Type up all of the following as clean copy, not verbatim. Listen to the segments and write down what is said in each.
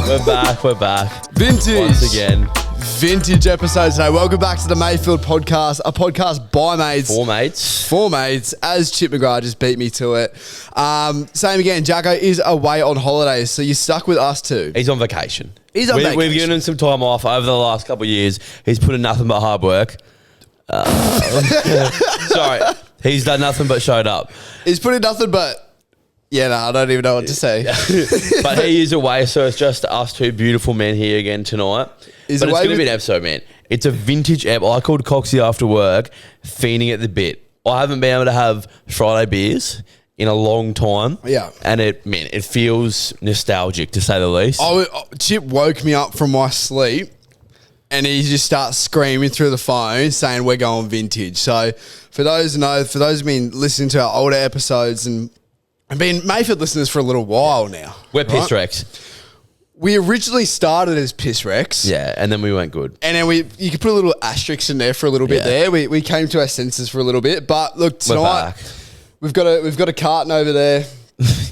We're back. Vintage. Once again. Vintage episode today. Welcome back to the Mayfield podcast, a podcast by mates. Four mates. As Chip McGrath just beat me to it. Same again, Jacko is away on holidays, so you're stuck with us too. He's on vacation. We've given him some time off over the last couple of years. He's put in nothing but hard work. Sorry. He's done nothing but showed up. He's put in nothing but... Yeah, no, I don't even know what to say. But he is away, so it's just us two beautiful men here again tonight. But it's going to be an episode, man. It's a vintage ep. I called Coxy after work, fiending at the bit. I haven't been able to have Friday beers in a long time. Yeah. And it feels nostalgic, to say the least. Chip woke me up from my sleep and he just starts screaming through the phone saying we're going vintage. So for those who've been listening to our older episodes and been Mayfield listeners for a little while now. We're piss wrecks. We originally started as piss wrecks. Yeah, and then we went good. And then you could put a little asterisk in there for a little bit there. We came to our senses for a little bit. But look, tonight we've got a carton over there.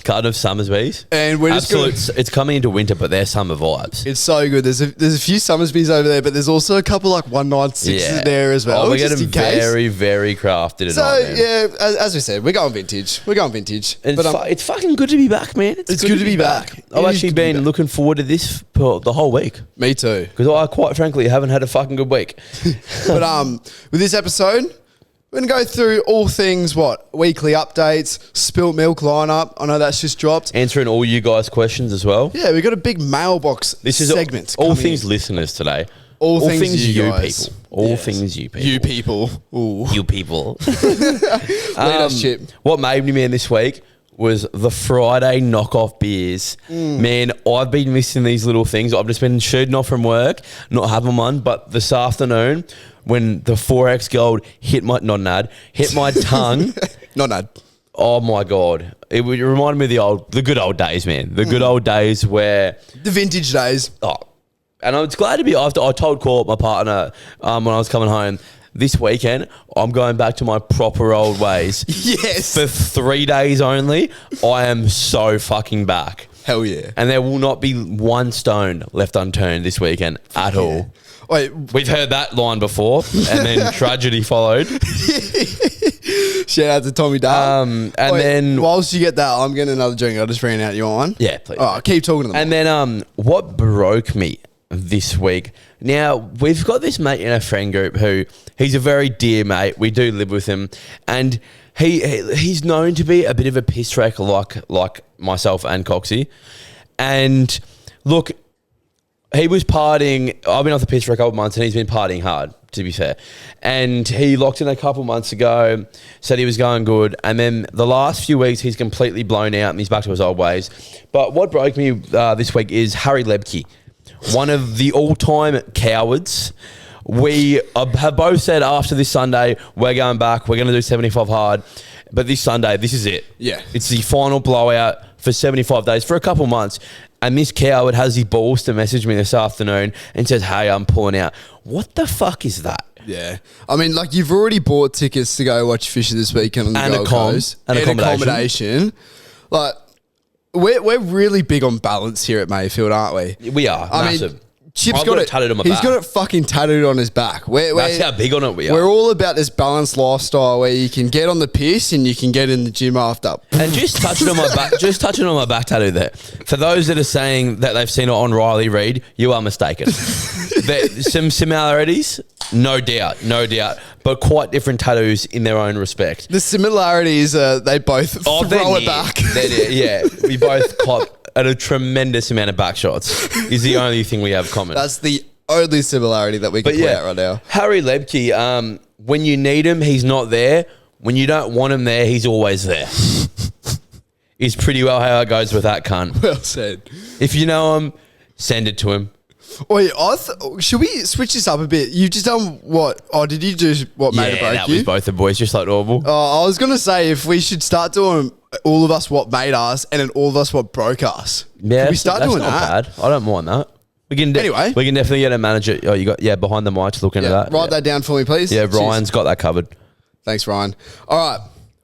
Carton of Summersby's. And we're just it's coming into winter, but they're summer vibes. It's so good. There's a few Summersby's over there, but there's also a couple like 196s there as well. We're getting very, very crafted tonight. So yeah, as we said, we're going vintage. And it's fucking good to be back, man. It's good to be back. I've actually been looking forward to this for the whole week. Me too. Because I quite frankly haven't had a fucking good week. But with this episode, we're going to go through all things, weekly updates, spilt milk lineup. I know that's just dropped. Answering all you guys' questions as well. Yeah, we've got a big mailbox segment. All things listeners today. All things you people. All things you people. You people. Ooh. You people. Lead us, Chip. What made me, man, this week was the Friday knockoff beers. Man, I've been missing these little things. I've just been shooting off from work, not having one, but this afternoon when the 4X Gold hit my tongue. Not an ad. Oh my God. It reminded me of the good old days, man. The good old days where... The vintage days. Oh, and I was glad to be after. I told Court, my partner, when I was coming home, this weekend, I'm going back to my proper old ways. Yes. For 3 days only, I am so fucking back. Hell yeah. And there will not be one stone left unturned this weekend at all. Wait, we've heard that line before, and then tragedy followed. Shout out to Tommy Dale. Then whilst you get that, I'm getting another drink. I'll just bring it out. You want one? Yeah, please. All right, keep talking to them. And then what broke me this week? Now, we've got this mate in our friend group who, he's a very dear mate. We do live with him. And he's known to be a bit of a piss wreck like myself and Coxy. And look, he was partying. I've been off the piss for a couple of months and he's been partying hard, to be fair. And he locked in a couple months ago, said he was going good. And then the last few weeks, he's completely blown out and he's back to his old ways. But what broke me this week is Harry Lebke, one of the all-time cowards. We have both said after this Sunday, we're going back. We're going to do 75 hard. But this Sunday, this is it. Yeah. It's the final blowout for 75 days for a couple months. And this coward has his balls to message me this afternoon and says, hey, I'm pulling out. What the fuck is that? Yeah. I mean, like, you've already bought tickets to go watch Fisher this weekend on the Gold Coast. And accommodation. Like, we're really big on balance here at Mayfield, aren't we? We are. Massive. I mean, Chip's got it tattooed on my back. He's got it fucking tattooed on his back. That's how big on it we are. We're all about this balanced lifestyle where you can get on the piss and you can get in the gym after. And just touching on my back tattoo there. For those that are saying that they've seen it on Riley Reid, you are mistaken. There's some similarities, no doubt, but quite different tattoos in their own respect. The similarities, they both throw it back. Yeah, we both cop at a tremendous amount of back shots is the only thing we have common. That's the only similarity that we can play out right now. Harry Lebke, when you need him, he's not there. When you don't want him there, he's always there. Is pretty well how it goes with that cunt. Well said. If you know him, send it to him. Wait, should we switch this up a bit? You've just done what? Oh, did you do what made it break you? Yeah, that was both the boys, just like normal. I was going to say if we should start doing all of us what made us and then all of us what broke us. Yeah, can we start doing not that? Bad. I don't mind that. We can definitely get a manager. Oh, you got behind the mic to look into that. Write that down for me, please. Yeah, Ryan's got that covered. Thanks, Ryan. All right,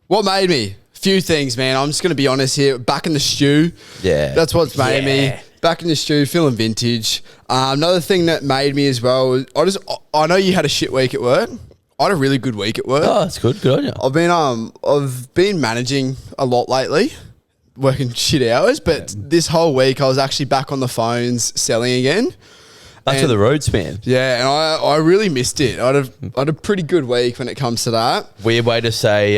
what made me? Few things, man. I'm just going to be honest here. Back in the stew. Yeah, that's what's made me. back in the studio, feeling vintage. Another thing that made me as well was I know you had a shit week at work. I had a really good week at work. Oh, that's good. Good on you. I've been managing a lot lately, working shit hours, but this whole week I was actually back on the phones selling again. Back to the roads, man. Yeah, and I really missed it. I had a pretty good week when it comes to that. Weird way to say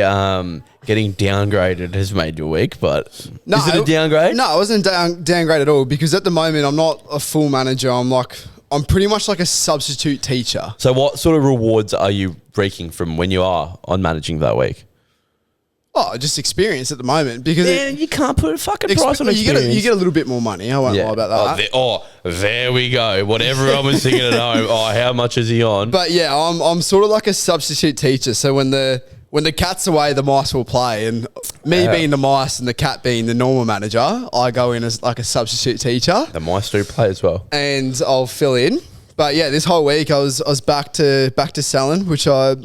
getting downgraded has made your week, but is it a downgrade? No, it wasn't downgrade at all because at the moment I'm not a full manager. I'm pretty much like a substitute teacher. So what sort of rewards are you reaping from when you are on managing that week? Oh, just experience at the moment because You can't put a fucking price on experience. You get a little bit more money. I won't lie about that. There we go. What everyone was thinking at home. Oh, how much is he on? But yeah, I'm sort of like a substitute teacher. So when the cat's away, the mice will play. And me being the mice and the cat being the normal manager, I go in as like a substitute teacher. The mice do play as well. And I'll fill in. But yeah, this whole week I was back to selling, which I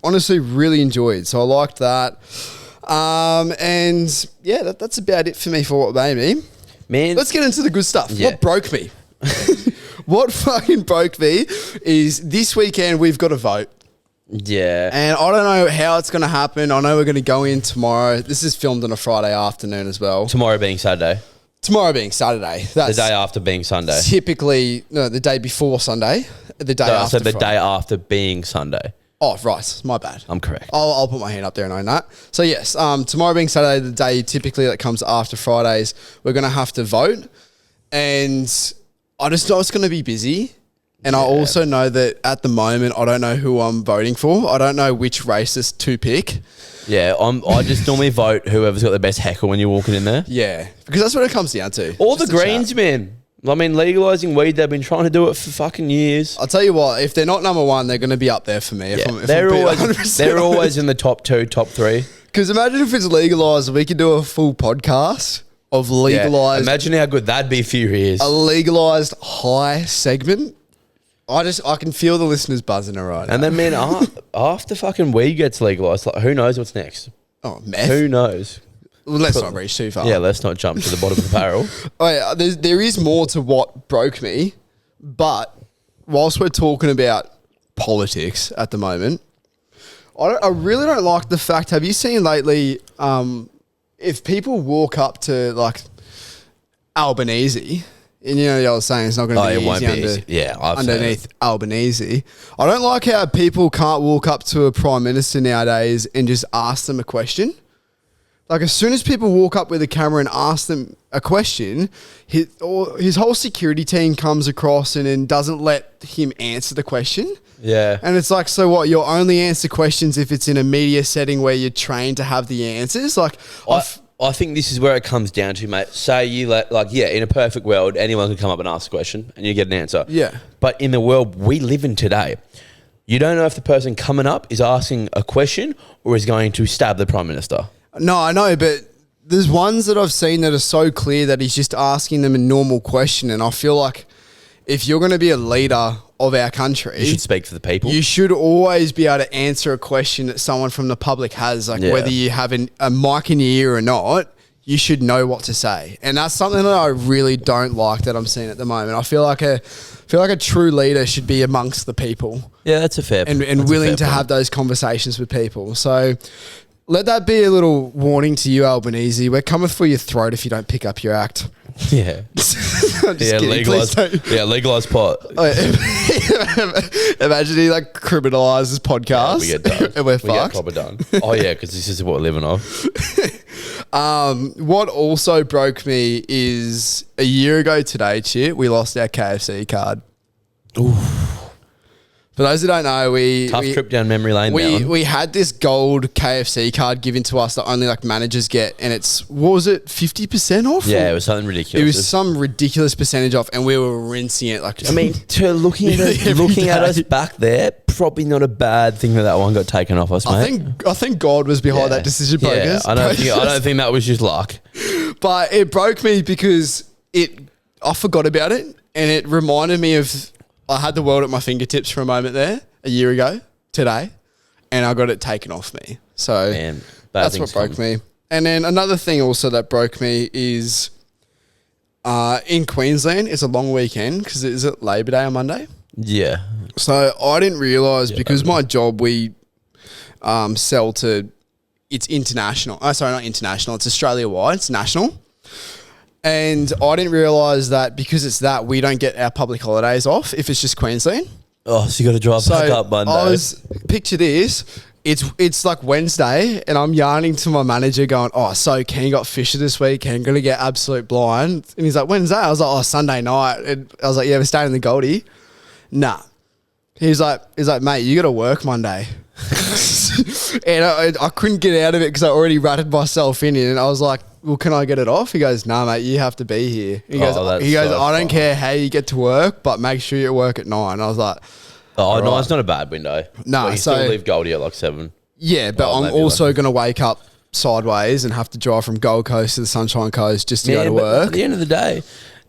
honestly really enjoyed. So I liked that. And yeah, that's about it for me for what made me. Man, let's get into the good stuff. Yeah. What broke me? What fucking broke me is this weekend we've got a vote. Yeah. And I don't know how it's going to happen. I know we're going to go in tomorrow. This is filmed on a Friday afternoon as well. Tomorrow being Saturday. Tomorrow being Saturday. That's the day after being Sunday. Typically, no, the day before Sunday. The day after. So the day after being Sunday. Oh, right. My bad. I'm correct. I'll put my hand up there and own that. So yes, tomorrow being Saturday, the day typically that comes after Fridays, we're going to have to vote. And I just know it's going to be busy. And I also know that at the moment, I don't know who I'm voting for. I don't know which racist to pick. Yeah, I just normally vote whoever's got the best heckle when you're walking in there. Yeah, because that's what it comes down to. All the Greens, man. I mean, legalising weed, they've been trying to do it for fucking years. I'll tell you what, if they're not number one, they're going to be up there for me. They're always in the top 2, top 3. Because imagine if it's legalised, we could do a full podcast of legalised. Yeah. Imagine how good that'd be for your ears. A legalised high segment. I can feel the listeners buzzing right now. And then, man, after fucking weed gets legalised, like, who knows what's next? Oh, meth? Who knows? Well, let's not reach too far. Yeah, let's not jump to the bottom of the barrel. Oh, yeah, there is more to what broke me, but whilst we're talking about politics at the moment, I really don't like the fact, have you seen lately, if people walk up to, like, Albanese... And you know, I was saying it's not going to be easy underneath Albanese. I don't like how people can't walk up to a prime minister nowadays and just ask them a question. Like as soon as people walk up with a camera and ask them a question, his whole security team comes across and doesn't let him answer the question. Yeah. And it's like, so what? You'll only answer questions if it's in a media setting where you're trained to have the answers? Like, I think this is where it comes down to, mate. Say you in a perfect world, anyone can come up and ask a question and you get an answer. Yeah. But in the world we live in today, you don't know if the person coming up is asking a question or is going to stab the Prime Minister. No, I know, but there's ones that I've seen that are so clear that he's just asking them a normal question. And I feel like if you're going to be a leader of our country, you should speak for the people. You should always be able to answer a question that someone from the public has, whether you have a mic in your ear or not, you should know what to say. And that's something that I really don't like that I'm seeing at the moment. I feel like a true leader should be amongst the people. Yeah, that's a fair point. And willing to have those conversations with people. So let that be a little warning to you, Albanese. We're coming for your throat if you don't pick up your act. Yeah. Legalised pot. Imagine he criminalises podcasts. We get done. And we're fucked. We get proper done. Oh yeah, because this is what we're living off. What also broke me is a year ago today, Chip, we lost our KFC card. Ooh. For those who don't know, tough trip down memory lane. We had this gold KFC card given to us that only managers get, and it's, what was it, 50% off? Yeah, it was something ridiculous. It was some ridiculous percentage off, and we were rinsing it looking at us back there, probably not a bad thing that one got taken off us, mate. I think God was behind that decision. Yeah, I don't think that was just luck. But it broke me because I forgot about it, and it reminded me of. I had the world at my fingertips for a moment there a year ago today, and I got it taken off me. So that's what broke me. And then another thing also that broke me is In Queensland, it's a long weekend because is it Labor Day on Monday? Yeah. So I didn't realise because my job we sell to, it's international. Oh, sorry, not international. It's Australia wide. It's national. And I didn't realise that because it's that we don't get our public holidays off if it's just Queensland. Oh, so you got to drive back up Monday. Picture this. It's like Wednesday and I'm yarning to my manager going, oh, so Ken got Fisher this weekend, going to get absolute blind. And he's like, when's that? I was like, oh, Sunday night. And I was like, yeah, we're staying in the Goldie. Nah. He's like, mate, you got to work Monday. And I couldn't get out of it because I already ratted myself in it. And I was like, well, can I get it off? He goes, no, mate, you have to be here. He goes, I don't care how you get to work, but make sure you work at 9. I was like, oh, no, it's not a bad window. No, you still leave Goldie at like 7. Yeah, but I'm also going to wake up sideways and have to drive from Gold Coast to the Sunshine Coast just to go to work. At the end of the day,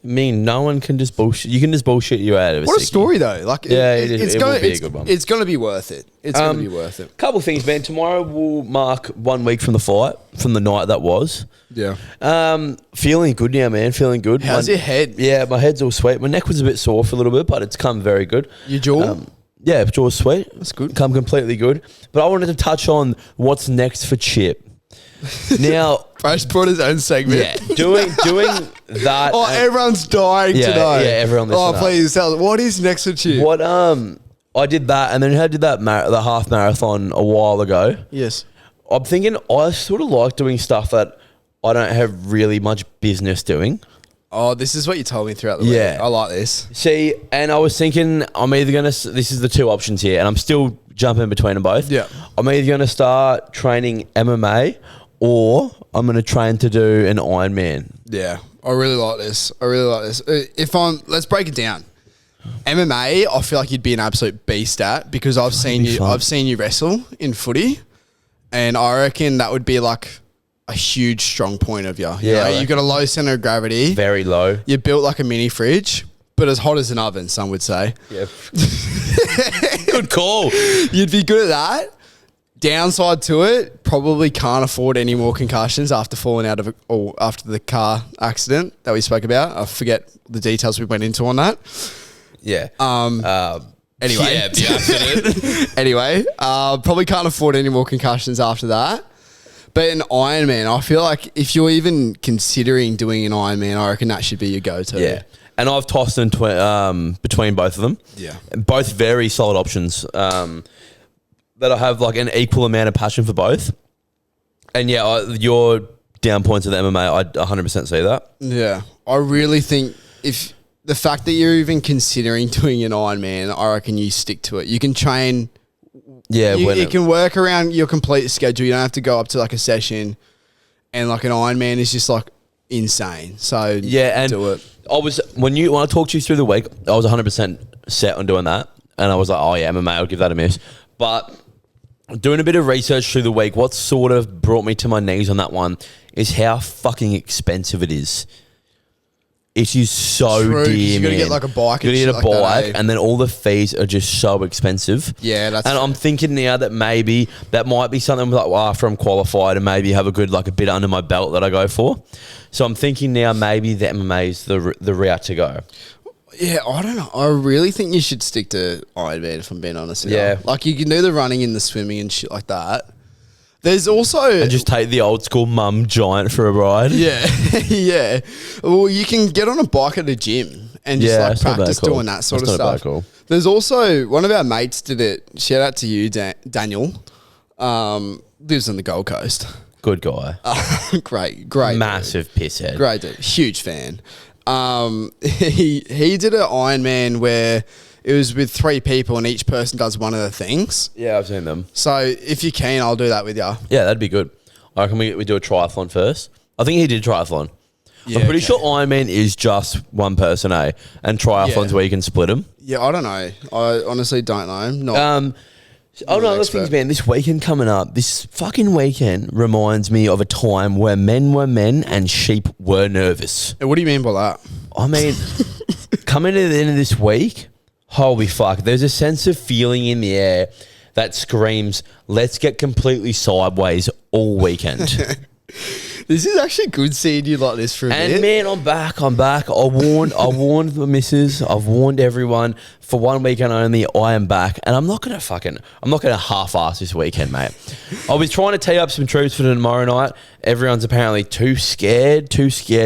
I mean, no one can just bullshit. You can just bullshit you out of it. What a story, though. Like, it will be a good one. It's going to be worth it. It's going to be worth it. Couple of things, man. Tomorrow will mark 1 week from the fight, from the night that was. Yeah. Feeling good now, man. Feeling good. How's your head? Yeah, my head's all sweet. My neck was a bit sore for a little bit, but it's come very good. Your jaw? Yeah, jaw's sweet. That's good. Come completely good. But I wanted to touch on what's next for Chip. Now, Bryce brought his own segment. Yeah, doing that. Oh, everyone's dying to know. Yeah, everyone. Oh, please tell us what is next for Chip. What I did that, and then I did that the half marathon a while ago. Yes. I'm thinking I sort of like doing stuff that I don't have really much business doing. Oh, this is what you told me throughout the week. I like this. See, and I was thinking I'm either going to, this is the two options here, and I'm still jumping between them both. Yeah. I'm either going to start training MMA or I'm going to train to do an Ironman. Yeah. I really like this. Let's break it down. MMA, I feel like you'd be an absolute beast at because I've seen you wrestle in footy, and I reckon that would be like a huge strong point of you. Yeah, you've got a low center of gravity. Very low. You're built like a mini fridge, but as hot as an oven, some would say. Yeah. Good call. You'd be good at that. Downside to it, probably can't afford any more concussions after falling out of or after the car accident that we spoke about. I forget the details we went into on that. Yeah. Anyway. Yeah, the accident. Anyway, probably can't afford any more concussions after that. But an Ironman, I feel like if you're even considering doing an Ironman, I reckon that should be your go-to. Yeah. And I've tossed in between both of them. Yeah. Both very solid options that I have like an equal amount of passion for both. And yeah, your down points of the MMA, I 100% see that. Yeah. I really think if the fact that you're even considering doing an Ironman, I reckon you stick to it. You can train... Yeah, you can work around your complete schedule. You don't have to go up to like a session, and like an Ironman is just like insane. So yeah, and do it. When I talked to you through the week, I was 100% set on doing that, and I was like, oh yeah, MMA, I'll give that a miss. But doing a bit of research through the week, what sort of brought me to my knees on that one is how fucking expensive it is. It is so True, dear, you man. got to get like a bike. You got to get a like bike, that, and then all the fees are just so expensive. Yeah, that's. And I'm thinking now that maybe that might be something like after I'm qualified and maybe have a good like a bit under my belt that I go for. So I'm thinking now maybe the MMA is the route to go. Yeah, I don't know. I really think you should stick to Ironman if I'm being honest. Yeah, like you can do the running and the swimming and shit like that. There's also... And just take the old school mum giant for a ride. Yeah, yeah. Well, you can get on a bike at a gym and just like practice doing that sort of stuff. Cool. There's also... One of our mates did it. Shout out to you, Daniel. Lives on the Gold Coast. Good guy. Great. Massive pisshead. Great dude. Huge fan. He did an Ironman where... It was with 3 people and each person does one of the things. Yeah, I've seen them. So if you can, I'll do that with you. Yeah, that'd be good. I reckon we do a triathlon first. I think he did triathlon. Yeah, I'm pretty sure Ironman is just one person, and triathlon's where you can split them. Yeah, I don't know. I honestly don't know. Other things, man. This weekend coming up, this fucking weekend reminds me of a time where men were men and sheep were nervous. What do you mean by that? I mean, coming to the end of this week... Holy fuck. There's a sense of feeling in the air that screams, let's get completely sideways all weekend. This is actually good seeing you like this for a And bit. man, I'm back. I warned the missus. I've warned everyone. For 1 weekend only, I am back, and I'm not gonna half-ass this weekend, mate. I was trying to tee up some troops for tomorrow night. Everyone's apparently too scared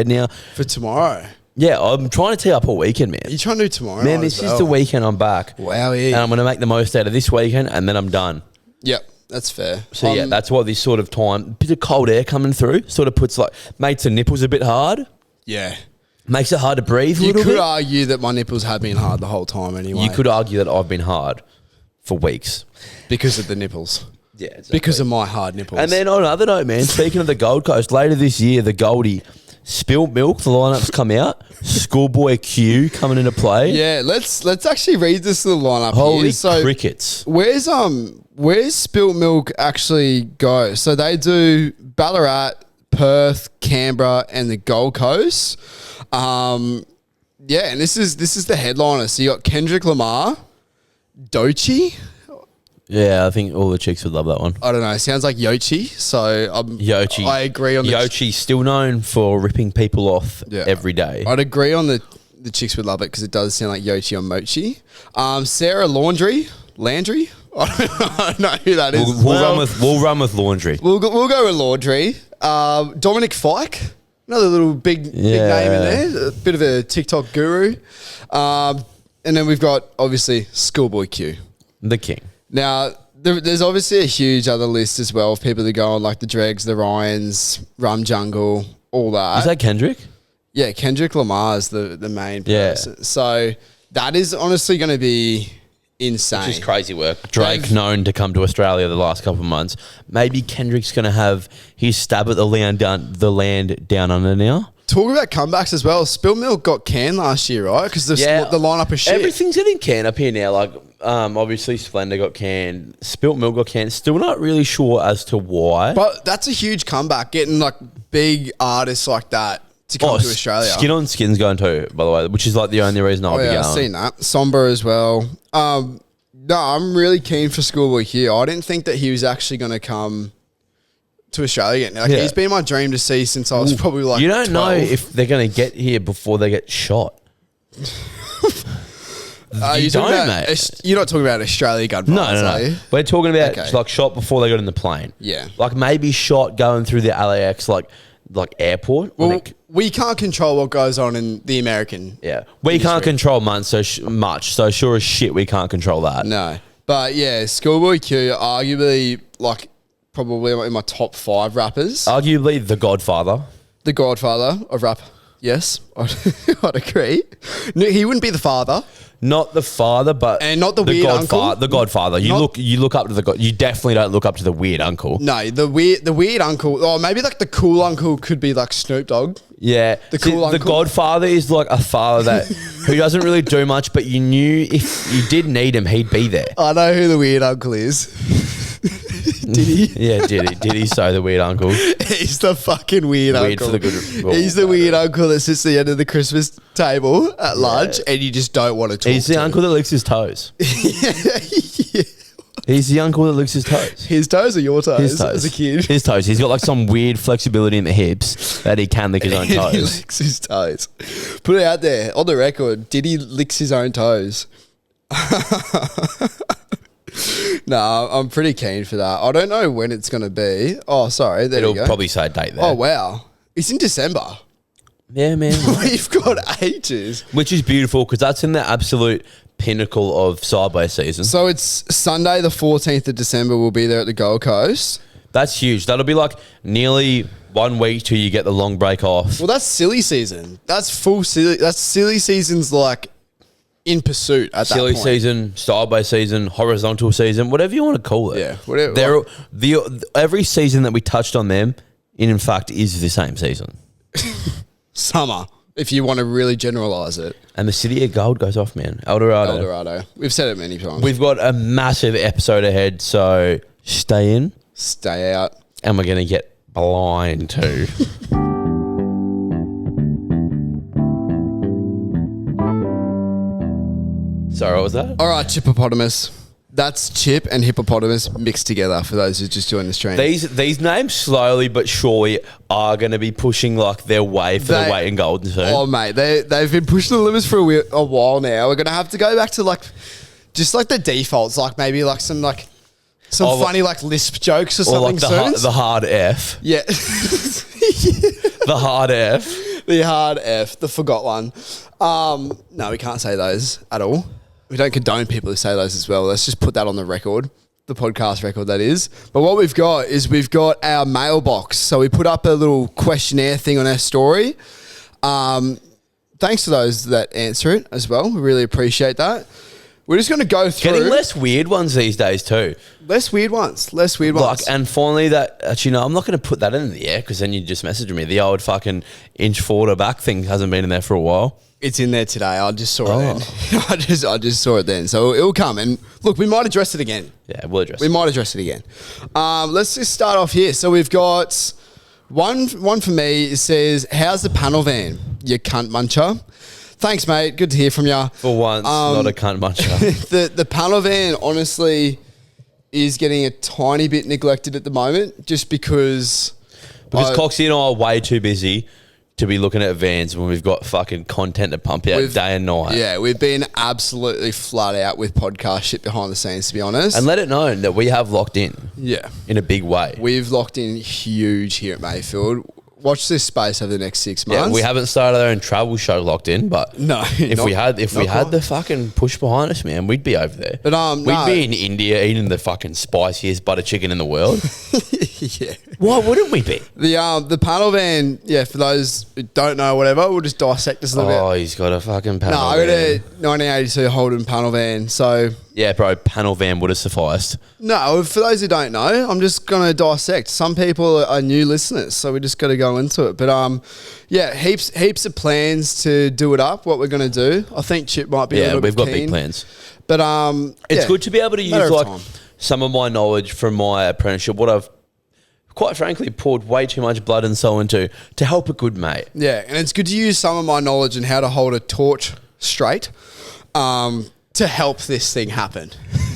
now. For tomorrow. Yeah, I'm trying to tee up all weekend, man. You trying to do tomorrow? Man, night this as is well? the weekend I'm back. Wow, And yeah. I'm gonna make the most out of this weekend, and then I'm done. Yep, that's fair. So yeah, that's what this sort of time, bit of cold air coming through, sort of makes the nipples a bit hard. Yeah. Makes it hard to breathe a You little could bit. argue that my nipples have been hard the whole time anyway. You could argue that I've been hard for weeks. Because of the nipples. Yeah, exactly. Because of my hard nipples. And then on another note, man, speaking of the Gold Coast, later this year, the Goldie, Spilt Milk, the lineups come out. Schoolboy Q coming into play. yeah, let's actually read this little lineup Holy here. So crickets. where's Spilt Milk actually go? So they do Ballarat, Perth, Canberra, and the Gold Coast. Yeah, and this is the headliner. So you got Kendrick Lamar, Doechii. Yeah, I think all the chicks would love that one. I don't know. Sounds like Yochi. So Yochi. I agree on the Yochi, still known for ripping people off every day. I'd agree on the chicks would love it because it does sound like Yochi or Mochi. Sarah Landry. I don't know who that is. We'll run with Laundry. We'll go with Laundry. Dominic Fike, another little big name in there. A bit of a TikTok guru. And then we've got obviously Schoolboy Q, The king. Now there's obviously a huge other list as well of people that go on like the Dregs, the Ryans, Rum Jungle, all that. Is that Kendrick? Yeah, Kendrick Lamar is the main Yeah. person. So that is honestly going to be insane. Which is crazy work. Drake known to come to Australia the last couple of months. Maybe Kendrick's going to have his stab at the land down under now. Talk about comebacks as well. Spilt Milk got canned last year, right? Because the lineup is shit. Everything's getting canned up here now. Like, obviously Splendor got canned. Spilt Milk got canned. Still not really sure as to why. But that's a huge comeback, getting like big artists like that to come to Australia. Skin on Skin's going too, by the way, which is like the only reason I'll be going. I've seen that. Somber as well. No, I'm really keen for Schoolboy here. I didn't think that he was actually going to come to Australia again. Like, he's been my dream to see since I was probably like You don't 12. know if they're going to get here before they get shot. You don't, mate. You're not talking about Australia gunfire, No. We're talking about like shot before they got in the plane. Yeah. Like maybe shot going through the LAX like airport. Well, we can't control what goes on in the American. Yeah. We can't control much, so sure as shit we can't control that. No. But yeah, Schoolboy Q, arguably like probably in my top 5 rappers. Arguably the Godfather. The godfather of rap. Yes, I'd agree. No, he wouldn't be the father. Not the father, but And not the weird uncle? The Godfather. You look up to the God. You definitely don't look up to the weird uncle. No, the weird uncle. Or maybe like the cool uncle could be like Snoop Dogg. Yeah, The cool The uncle. Godfather is like a father that who doesn't really do much, but you knew if you did need him, he'd be there. I know who the weird uncle is. Did he? Yeah, did he? So the weird uncle. He's the fucking weird Weird uncle. for the good. Well, He's the weird uncle that sits at the end of the Christmas table at lunch and you just don't want to talk He's the to. uncle that licks his toes. Yeah. He's the uncle that licks his toes. His toes or your toes? His toes. As a kid. His toes. He's got like some weird flexibility in the hips that he can lick his own He toes. licks his toes. Put it out there on the record. Did he licks his own toes? No, I'm pretty keen for that. I don't know when it's going to be. Oh, sorry. There It'll we go. probably say a date there. Oh, wow. It's in December. Yeah, man. We've got ages. Which is beautiful because that's in the absolute pinnacle of sideways season. So it's Sunday the 14th of December. We'll be there at the Gold Coast. That's huge. That'll be like nearly 1 week till you get the long break off. Well, that's silly season. That's full silly. That's silly season's like in pursuit at Silly that point. season, sideways season, horizontal season, whatever you want to call it. Yeah, whatever. Every season that we touched on them, in fact, is the same season. Summer, if you want to really generalize it. And the city of gold goes off, man. El Dorado. We've said it many times. We've got a massive episode ahead, so stay in. Stay out. And we're going to get blind too. Sorry, what was that? All right, Chippopotamus. That's Chip and hippopotamus mixed together for those who just joined the stream. These names slowly but surely are going to be pushing like their way for the weight in gold soon. Oh, mate, they've been pushing the limits for a while now. We're going to have to go back to like just like the defaults, like maybe like some funny like lisp jokes or something. Like the hard F. Yeah. The hard F. The hard F, the forgot one. No, we can't say those at all. We don't condone people who say those as well. Let's just put that on the record, the podcast record, that is. But what we've got is we've got our mailbox. So we put up a little questionnaire thing on our story. Thanks to those that answer it as well. We really appreciate that. We're just going to go through. Getting less weird ones these days too. Less weird ones. And finally that, actually, no, I'm not going to put that in the air because then you just message me. The old fucking inch forward or back thing hasn't been in there for a while. It's in there today. I just saw it then. I just saw it then. So it'll come. And look, we might address it again. Yeah, we'll address it. We might address it again. Let's just start off here. So we've got one for me. It says, how's the panel van, you cunt muncher? Thanks, mate. Good to hear from you. For once, not a cunt muncher. The panel van, honestly, is getting a tiny bit neglected at the moment just because Coxie and I are way too busy to be looking at vans when we've got fucking content to pump out day and night. Yeah, we've been absolutely flat out with podcast shit behind the scenes, to be honest. And let it known that we have locked in. Yeah. In a big way. We've locked in huge here at Mayfield. Watch this space over the next 6 months. Yeah, we haven't started our own travel show locked in, but no, if we had the fucking push behind us, man, we'd be over there. But we'd be in India eating the fucking spiciest butter chicken in the world. Yeah. Why wouldn't we be? The panel van, yeah, for those who don't know, whatever, we'll just dissect this a little bit. Oh, he's got a fucking panel van. I got a 1982 Holden panel van, so... Yeah, bro, panel van would have sufficed. No, for those who don't know, I'm just going to dissect. Some people are new listeners, so we just got to go into it. But, yeah, heaps of plans to do it up, what we're going to do. I think Chip might be a little bit keen. Yeah, we've got big plans. But, it's good to be able to use, like, some of my knowledge from my apprenticeship, what I've, quite frankly, poured way too much blood and soul into to help a good mate. Yeah, and it's good to use some of my knowledge on how to hold a torch straight to help this thing happen.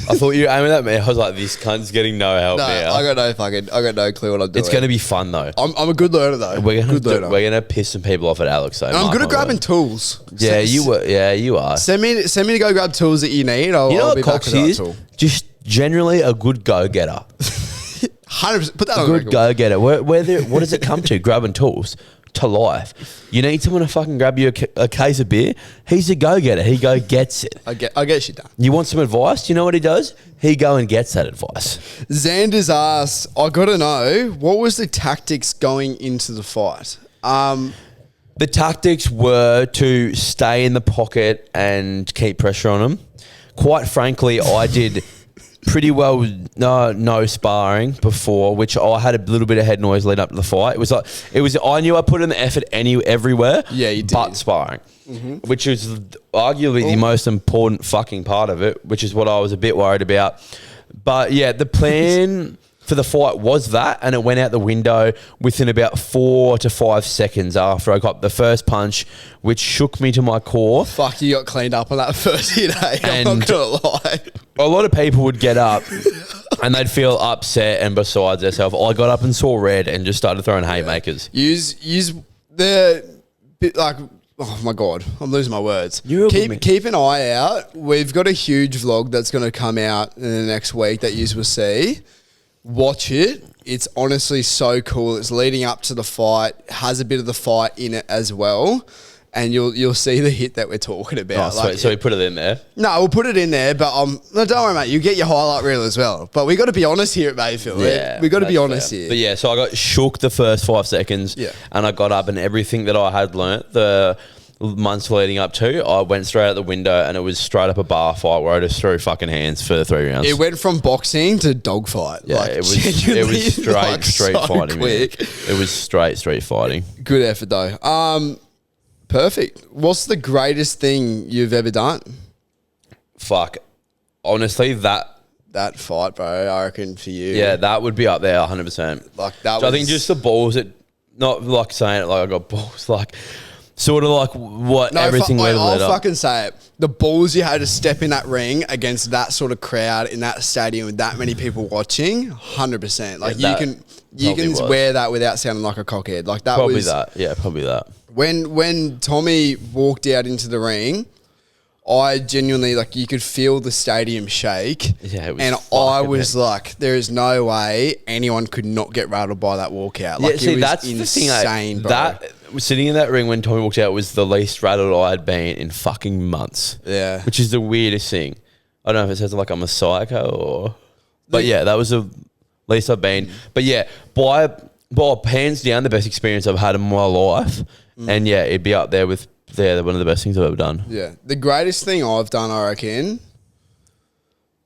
I thought you were aiming at me. I was like, this cunt's getting no help now. I got no clue what I'm doing. It's going to be fun, though. I'm a good learner, though. We're going to piss some people off at Alex, though. And I'm good at grabbing tools. Yeah, you are. Send me to go grab tools that you need. I'll be back with that tool. Just generally a good go-getter. 100%. Put that on the record. Good go-getter. What does it come to? Grabbing tools to life. You need someone to fucking grab you a case of beer. He's a go-getter. He go gets it. I get shit done. You want some advice? Do you know what he does? He go and gets that advice. Xander's asked, I got to know, what was the tactics going into the fight? The tactics were to stay in the pocket and keep pressure on him. Quite frankly, I did pretty well no sparring before, which I had a little bit of head noise leading up to the fight. I knew I put in the effort everywhere. Yeah, you did. But sparring, which is arguably the most important fucking part of it, which is what I was a bit worried about. But yeah, the plan for the fight was that, and it went out the window within about 4 to 5 seconds after I got the first punch, which shook me to my core. Fuck, you got cleaned up on that first hit, eh? I'm not gonna lie. A lot of people would get up and they'd feel upset and beside themselves. I got up and saw red and just started throwing haymakers. Use the bit like, oh my God, I'm losing my words. Keep an eye out. We've got a huge vlog that's going to come out in the next week that you will see. Watch it. It's honestly so cool. It's leading up to the fight, has a bit of the fight in it as well. And you'll see the hit that we're talking about. Oh, so we put it in there? No, we'll put it in there, but no, don't worry, mate. You get your highlight reel as well. But we got to be honest here at Mayfield. Yeah, we got to be honest here. But yeah, so I got shook the first 5 seconds. Yeah. And I got up and everything that I had learnt the months leading up to, I went straight out the window and it was straight up a bar fight where I just threw fucking hands for 3 rounds. It went from boxing to dogfight. Yeah, like, it was straight like street so fighting. Quick. It was straight street fighting. Good effort though. Perfect. What's the greatest thing you've ever done? Fuck. Honestly, that fight, bro, I reckon for you. Yeah, that would be up there 100%. Like that so I think just the balls, not like saying it like I got balls, like sort of like what everything led I'll up. fucking say it. The balls you had to step in that ring against that sort of crowd in that stadium with that many people watching, 100%. Like Yeah, you can was. wear that without sounding like a cockhead. Like that Probably was that. Yeah, probably that. when Tommy walked out into the ring. I genuinely, like, you could feel the stadium shake. Yeah, it was and fucking I was like, there is no way anyone could not get rattled by that walkout. Like, Yeah, see, it was that's insane, the thing. bro. That sitting in that ring when Tommy walked out was the least rattled I had been in fucking months. Yeah. Which is the weirdest thing. I don't know if it says like I'm a psycho or... But yeah, that was the least I've been. But yeah, by hands down the best experience I've had in my life. And yeah, it'd be up there with... They're one of the best things I've ever done. Yeah. The greatest thing I've done, I reckon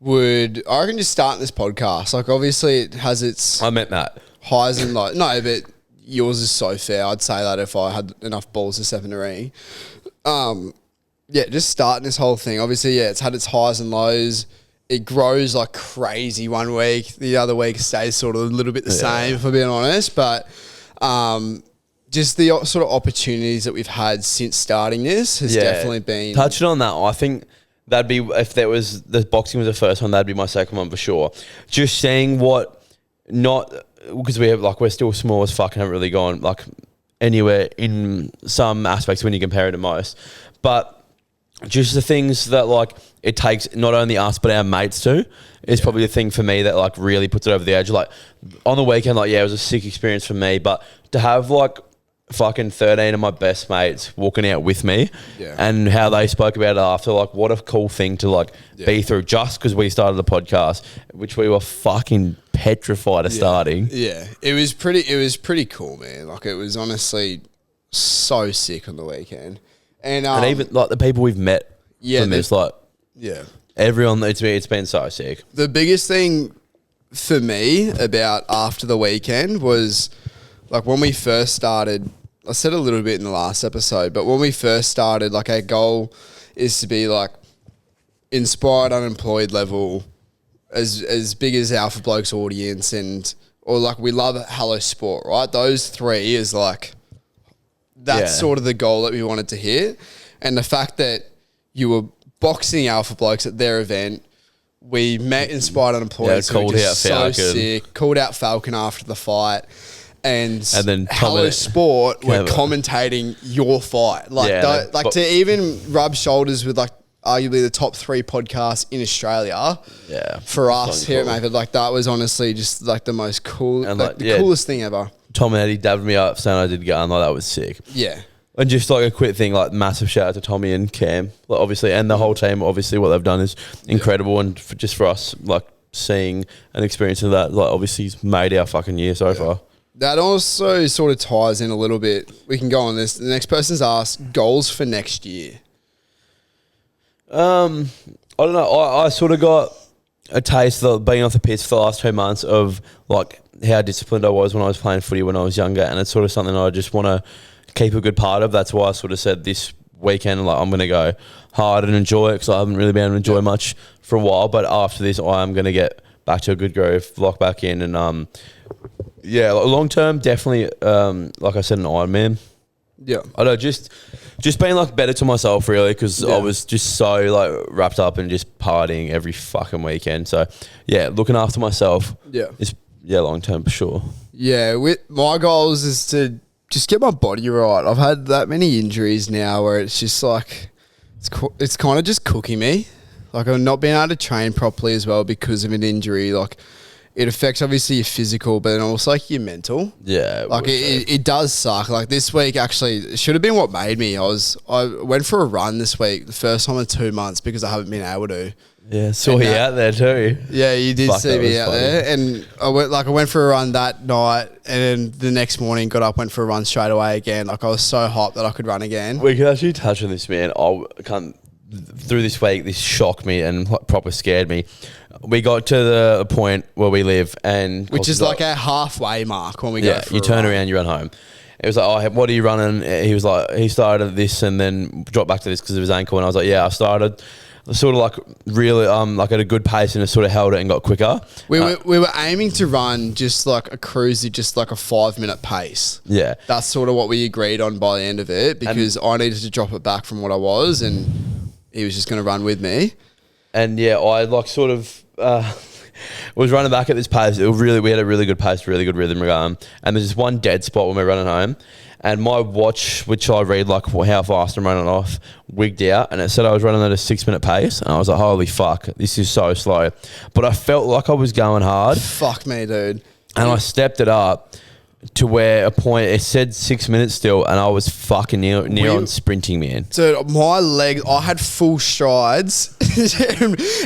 just starting this podcast. Like, obviously it has its I meant that. highs and lows. No, but yours is so fair. I'd say that if I had enough balls to step in the ring. Yeah, just starting this whole thing. Obviously, yeah, it's had its highs and lows. It grows like crazy one week. The other week stays sort of a little bit the same, if I'm being honest. But just the sort of opportunities that we've had since starting this has definitely been... Touching on that, I think that'd be, if there was, the boxing was the first one, that'd be my second one for sure. Just seeing what, not, because we're still small as fuck and haven't really gone like anywhere in some aspects when you compare it to most. But just the things that like it takes not only us but our mates to is probably the thing for me that like really puts it over the edge. Like on the weekend, like, yeah, it was a sick experience for me, but to have like fucking 13 of my best mates walking out with me and how they spoke about it after, like what a cool thing to like be through just because we started the podcast, which we were fucking petrified of starting. Yeah, it was pretty cool, man. Like, it was honestly so sick on the weekend. And even like the people we've met from this, like everyone, it's been so sick. The biggest thing for me about after the weekend was like when we first started, I said a little bit in the last episode, but when we first started, like our goal is to be like inspired unemployed level, as big as Alpha Blokes audience, or like we love Hello Sport, right? Those three is like, that's sort of the goal that we wanted to hit. And the fact that you were boxing Alpha Blokes at their event, we met Inspired Unemployed. Yeah, called out Falcon. So sick. Called out Falcon after the fight. And then Hello Sport were commentating your fight. Like, to even rub shoulders with like arguably the top 3 podcasts in Australia. Yeah. For us here at Mayfield, like that was honestly just like the most cool, and like the coolest thing ever. Tom and Eddie dabbed me up saying I did go, and like that was sick. Yeah. And just like a quick thing, like massive shout out to Tommy and Cam, like, obviously, and the whole team. Obviously, what they've done is incredible, and just for us, like seeing and experiencing that, like obviously, has made our fucking year so far. That also sort of ties in a little bit. We can go on this. The next person's asked goals for next year. I don't know. I sort of got a taste of being off the piss for the last 2 months of like how disciplined I was when I was playing footy when I was younger, and it's sort of something I just want to keep a good part of. That's why I sort of said this weekend, like I'm going to go hard and enjoy it, because I haven't really been able to enjoy much for a while. But after this, I am going to get back to a good groove, lock back in, and long term, definitely. Like I said, an Ironman. Yeah, I know, just being like better to myself, really, because I was just so like wrapped up in just partying every fucking weekend. So yeah, looking after myself. Is long term for sure. Yeah, with my goals is to just get my body right. I've had that many injuries now where it's just like it's kind of just cooking me. Like, I'm not being able to train properly as well because of an injury. Like, it affects obviously your physical, but then also like your mental. Yeah. Like it does suck. Like this week, actually, it should have been what made me. I went for a run this week, the first time in 2 months, because I haven't been able to. Yeah, saw you out there too. Yeah, you did see me out there. And I went for a run that night, and then the next morning got up, went for a run straight away again. Like, I was so hyped that I could run again. We can actually touch on this, man. Through this week, this shocked me and proper scared me. We got to the point where we live, and which is like our halfway mark when we go for you turn around, you run home. It was like, oh, what are you running? He was like, he started this and then dropped back to this because of his ankle. And I was like, yeah, I started. sort of like really like at a good pace and it sort of held it and got quicker. We were aiming to run just like a cruisy, just like a 5-minute pace. Yeah. That's sort of what we agreed on by the end of it, because I needed to drop it back from what I was, and he was just going to run with me. And yeah, I like sort of was running back at this pace. We had a really good pace, really good rhythm going. And there's just one dead spot when we were running home. And my watch, which I read like how fast I'm running off, wigged out. And it said I was running at a 6-minute pace. And I was like, holy fuck, this is so slow. But I felt like I was going hard. Fuck me, dude. And I stepped it up to where a point, it said 6 minutes still, and I was fucking near on sprinting, man. Dude, my legs, I had full strides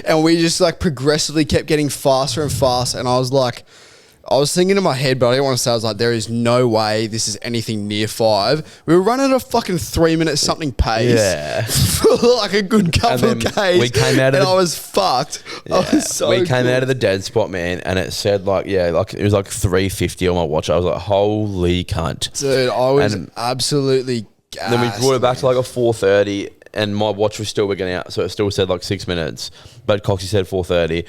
and we just like progressively kept getting faster and faster. And I was thinking in my head, but I didn't want to say, I was like, there is no way this is anything near 5. We were running at a fucking 3-minute something pace. Yeah. For like a good couple of Ks. We came out of I was fucked. Yeah. I was so We came good. out of the dead spot, man, and it said like, like it was like 3:50 on my watch. I was like, holy cunt. Dude, I was absolutely gassed. Then we brought it back to like a 4:30, and my watch was still wigging out, so it still said like 6 minutes, but Coxy said 4:30,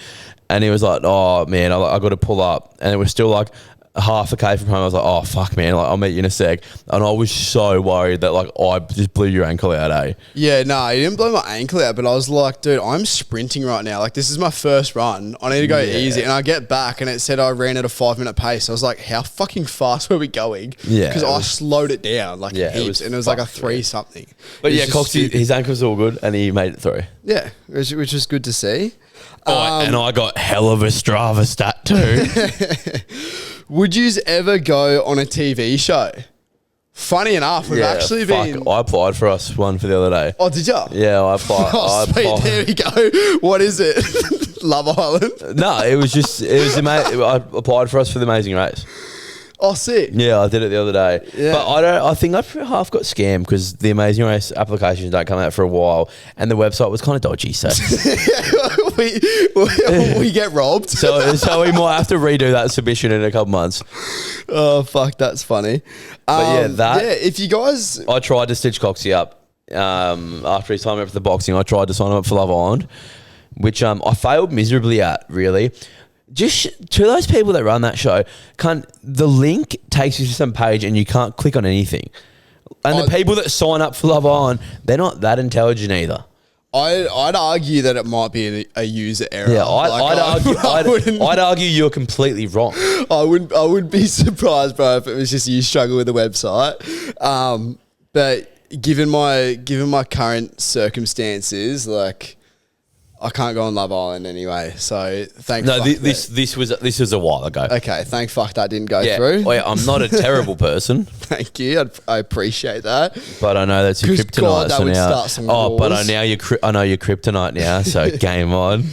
and he was like, oh man, I got to pull up, and it was still like half a K from home. I was like, oh fuck man, like I'll meet you in a sec. And I was so worried that like I just blew your ankle out, eh? Yeah, no, he didn't blow my ankle out, but I was like, dude, I'm sprinting right now. Like, this is my first run. I need to go easy. And I get back and it said I ran at a 5-minute pace. I was like, how fucking fast were we going? Yeah. Because I slowed it down like heaps, and it was like a 3-something. But yeah, Coxy, his ankle's all good and he made it through. Yeah, which was good to see. And I got hell of a Strava stat too. Would you ever go on a TV show? Funny enough, we've actually been... I applied for us one for the other day. Oh, did you? Yeah, I applied. Oh, sweet, there we go. What is it? Love Island? No, it was I applied for us for the Amazing Race. Oh, sick. Yeah, I did it the other day. Yeah. But I think I half got scammed because the Amazing Race applications don't come out for a while and the website was kind of dodgy. So we get robbed. So we might have to redo that submission in a couple months. Oh, fuck, that's funny. But if you guys... I tried to stitch Coxie up after he signed up for the boxing. I tried to sign him up for Love Island, which I failed miserably at, really. Just to those people that run that show, the link takes you to some page and you can't click on anything. And the people that sign up for Love Island, they're not that intelligent either. I'd argue that it might be a user error. Yeah, I'd argue you're completely wrong. I wouldn't be surprised, bro, if it was just you struggling with the website. But given my current circumstances, like, I can't go on Love Island anyway, so thank. No, this was a while ago. Okay, thank fuck that didn't go through. Oh, yeah, I'm not a terrible person. Thank you, I appreciate that. But I know that's your kryptonite. God, that so would now, start some but I wars. know you're kryptonite now. So game on.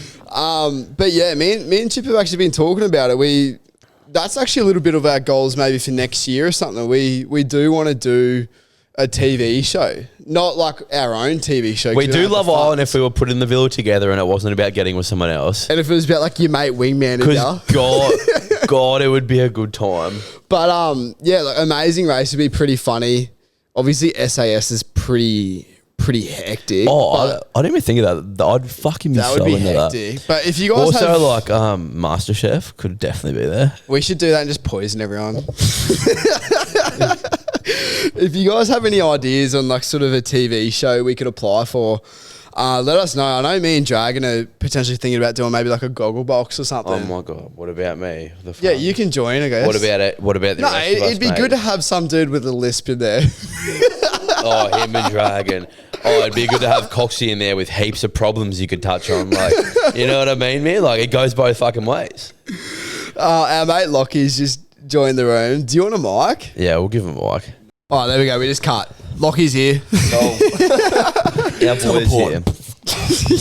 But yeah, me and Chip have actually been talking about it. That's actually a little bit of our goals maybe for next year or something. We do want to do a TV show, not like our own TV show. We do Love Island if we were put in the villa together and it wasn't about getting with someone else. And if it was about like your mate wingman. Because God, it would be a good time. But yeah, like Amazing Race would be pretty funny. Obviously, SAS is pretty hectic. Oh, I didn't even think of that. I'd fucking be that so would be into hectic. that. But if you guys also like MasterChef could definitely be there. We should do that and just poison everyone. If you guys have any ideas on like sort of a TV show we could apply for, let us know. I know me and Dragon are potentially thinking about doing maybe like a goggle box or something. Oh my God, what about me? Yeah, you can join, I guess. What about it? What about the rest of us, it'd be good to have some dude with a lisp in there. Oh, him and Dragon. Oh, it'd be good to have Coxie in there with heaps of problems you could touch on. Like, you know what I mean, man? Like, it goes both fucking ways. Our mate Lachie's just joined the room. Do you want a mic? Yeah, we'll give him a mic. Oh, there we go. We just cut. Lockie's here. Our boy's here.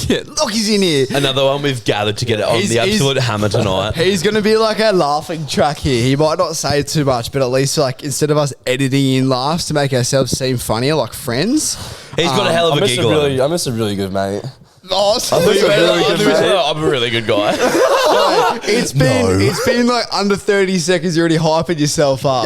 Yeah, Lockie's in here. Another one we've gathered to get it on the absolute hammer tonight. He's going to be like our laughing track here. He might not say too much, but at least like instead of us editing in laughs to make ourselves seem funnier like friends. He's got a hell of a giggle. I'm just a really good mate. Oh, I'm a really good guy. It's been like under 30 seconds. You're already hyping yourself up.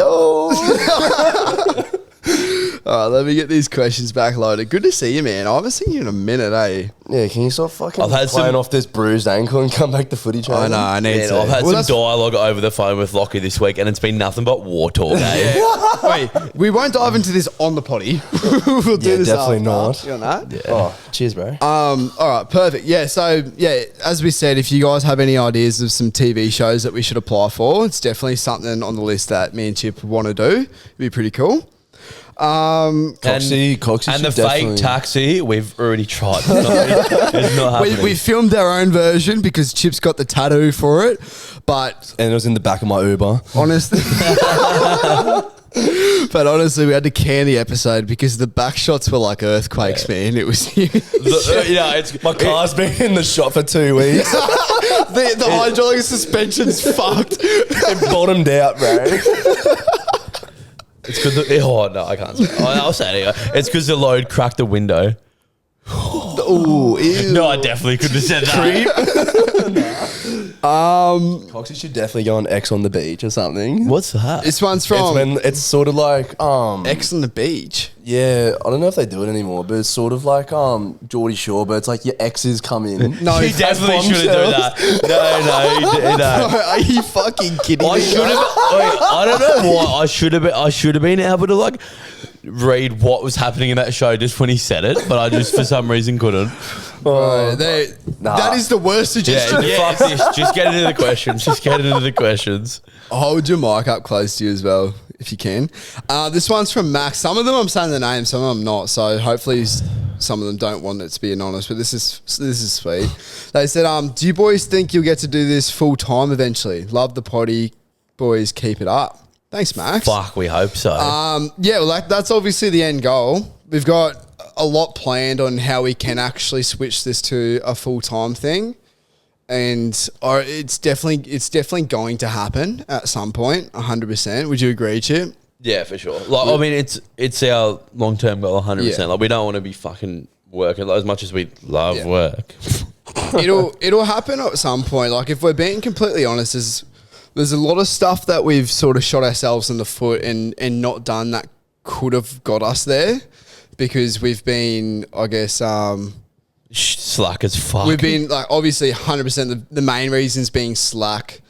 All right, let me get these questions back loaded. Good to see you, man. I haven't seen you in a minute, eh? Yeah, can you stop fucking I've had playing some- off this bruised ankle and come back to footy training? I know, I need Man, to. I've had Well, some dialogue over the phone with Lachie this week, and it's been nothing but war talk. Eh? Wait, we won't dive into this on the potty. We'll do Yeah, this definitely after. not. You know that? Oh, cheers, bro. All right, perfect. Yeah, so yeah, as we said, if you guys have any ideas of some TV shows that we should apply for, it's definitely something on the list that me and Chip want to do. It'd be pretty cool. Coxy and the should definitely- fake taxi, we've already tried. It's not happening. We filmed our own version because Chip's got the tattoo for it, but And it was in the back of my Uber. honestly, we had to can the episode because the back shots were like earthquakes, man. It was it's My car's been in the shop for 2 weeks. the hydraulic suspension's fucked. It bottomed out, bro. It's because no, I can't say. I'll say it anyway. It's because the load cracked the window. Ooh, ew. No, I definitely couldn't have said that. Coxy should definitely go on X on the beach or something. What's that? This one's It's from when it's sort of like X on the beach. yeah, I don't know if they do it anymore, but it's sort of like Geordie Shore, but it's like your exes come in. No, He definitely shouldn't do that. No. Are you fucking kidding I me? should have. I don't know why. I should have been able to like read what was happening in that show just when he said it, but I just for some reason couldn't. Bro, Nah. that is the worst suggestion. Yeah, fuck this. Just get into the questions. Hold your mic up close to you as well, if you can. This one's from Max. Some of them I'm saying the name, some of them not. So hopefully some of them don't want it to be anonymous, but this is sweet. They said, do you boys think you'll get to do this full time eventually? Love the potty. Boys, keep it up. Thanks, Max. Fuck, we hope so. Yeah, well, that's obviously the end goal. We've got a lot planned on how we can actually switch this to a full-time thing. And it's definitely going to happen at some point, 100%. Would you agree, Chip? Yeah, for sure. Like, I mean, it's our long term goal, 100%. Yeah. Like, we don't want to be fucking working like, as much as we love Yeah. work. It'll happen at some point. Like, if we're being completely honest, there's a lot of stuff that we've sort of shot ourselves in the foot and not done that could have got us there because we've been, I guess, Slack as fuck. we've been like obviously 100% the main reasons being slack.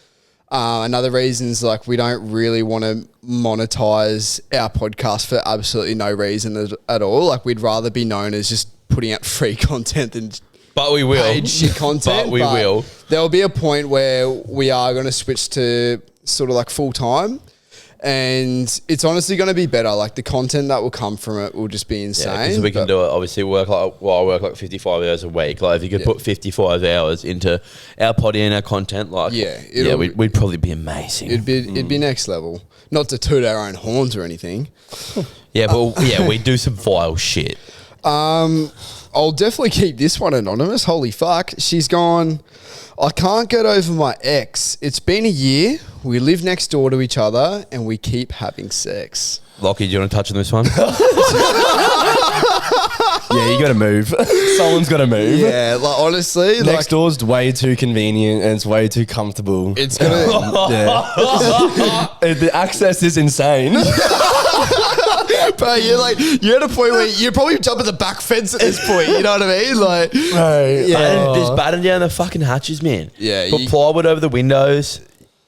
Another reason is like we don't really want to monetize our podcast for absolutely no reason at all. Like we'd rather be known as just putting out free content than but we will. paid shit content. But we will. There'll be a point where we are going to switch to sort of like full time. And it's honestly going to be better. Like the content that will come from it will just be insane. Yeah, because we can do it. Obviously, I work like 55 hours a week. Like if you could put 55 hours into our potty and our content, like we'd probably be amazing. It'd be next level. Not to toot our own horns or anything. Yeah, but we do some vile shit. I'll definitely keep this one anonymous. Holy fuck. She's gone, I can't get over my ex. It's been a year. We live next door to each other and we keep having sex. Lachie, do you want to touch on this one? Yeah, you got to move. Someone's got to move. Yeah, like honestly, Next door's way too convenient and it's way too comfortable. it's gonna. Yeah. The access is insane. Bro, you're at a point where you're probably jumping the back fence at this point. You know what I mean? Like, Right. yeah. Just batten down the fucking hatches, man. Yeah, Put plywood over the windows.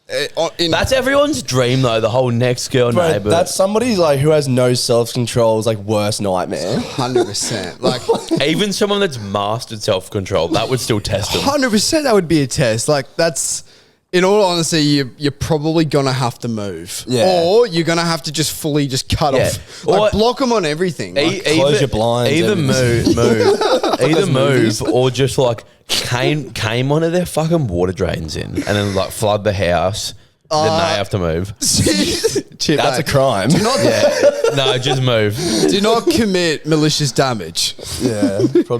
That's That's everyone's dream, though. The whole next girl Bro, neighbor. that's somebody like who has no self-control's like worst nightmare. 100%. Like, even someone that's mastered self-control. That would still test them. 100% that would be a test. Like, that's, in all honesty, you're probably going to have to move. Yeah. Or you're going to have to just fully just cut Yeah. off. Like, Or- block them on everything. Like, Close your blinds, Either everything. either move, or just like came one of their fucking water drains in, and then like flood the house. Then they have to move. Chip, That's a mate, crime. No, just move do not commit malicious damage. Yeah.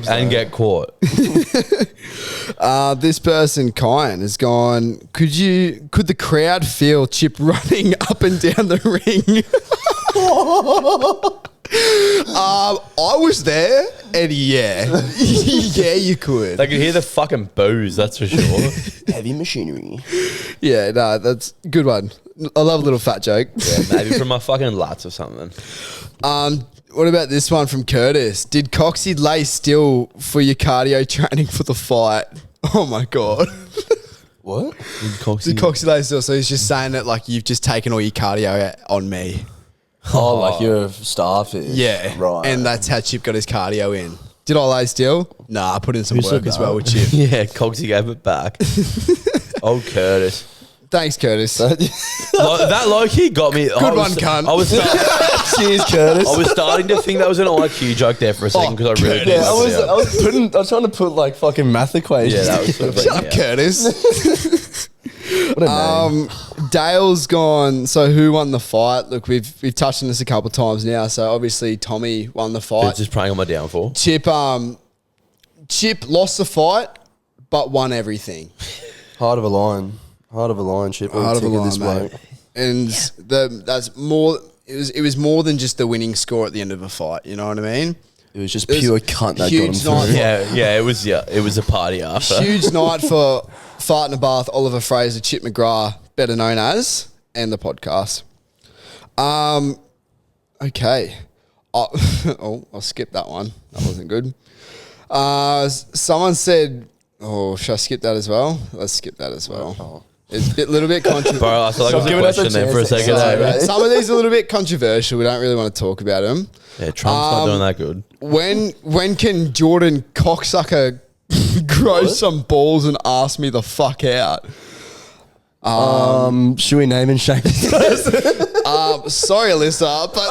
and get caught. This person, Kyan, has gone, could the crowd feel Chip running up and down the ring? I was there, and yeah, you could. They could hear the fucking booze. That's for sure. Heavy machinery. Yeah, no, that's a good one. I love a little fat joke. Yeah, maybe from my fucking lats or something. What about this one from Curtis? Did Coxie lay still for your cardio training for the fight? Oh my God. What? Did Coxie lay still? So he's just saying that like you've just taken all your cardio out on me. Oh, like you're a starfish. Yeah. Right. And that's how Chip got his cardio in. Did I lay still? Nah, I put in some work as well with Chip. Yeah, Cogsy gave it back. Old Curtis. Thanks, Curtis. That low-key got me. Good one, cunt. Cheers, Curtis. I was starting to think that was an IQ joke there for a second because I really Curtis. did. I was trying to put like fucking math equations. Yeah, that was sort of Shut up, Curtis. What a name. Dale's gone. So who won the fight? Look, we've touched on this a couple of times now. So obviously Tommy won the fight. Just praying on my downfall. Chip lost the fight, but won everything. Heart of a lion, Chip. Heart of a lion, this mate. bloke. And that's more. It was more than just the winning score at the end of a fight. You know what I mean? It was just It was pure cunt that got him huge night. through. It was a party after. Huge night for Fart in a Bath, Oliver Fraser, Chip McGrath, better known as, and the podcast. Okay. I'll skip that one. That wasn't good. Someone said, should I skip that as well? Let's skip that as well. Oh. It's a little bit controversial. Bro, I feel like it was a giving us a question there for a chance. second. Sorry, eh? mate. Some of these are a little bit controversial. We don't really want to talk about them. Yeah, Trump's not doing that good. When can Jordan cocksucker grow some balls and ask me the fuck out? Should we name and shame? Sorry, Alyssa, but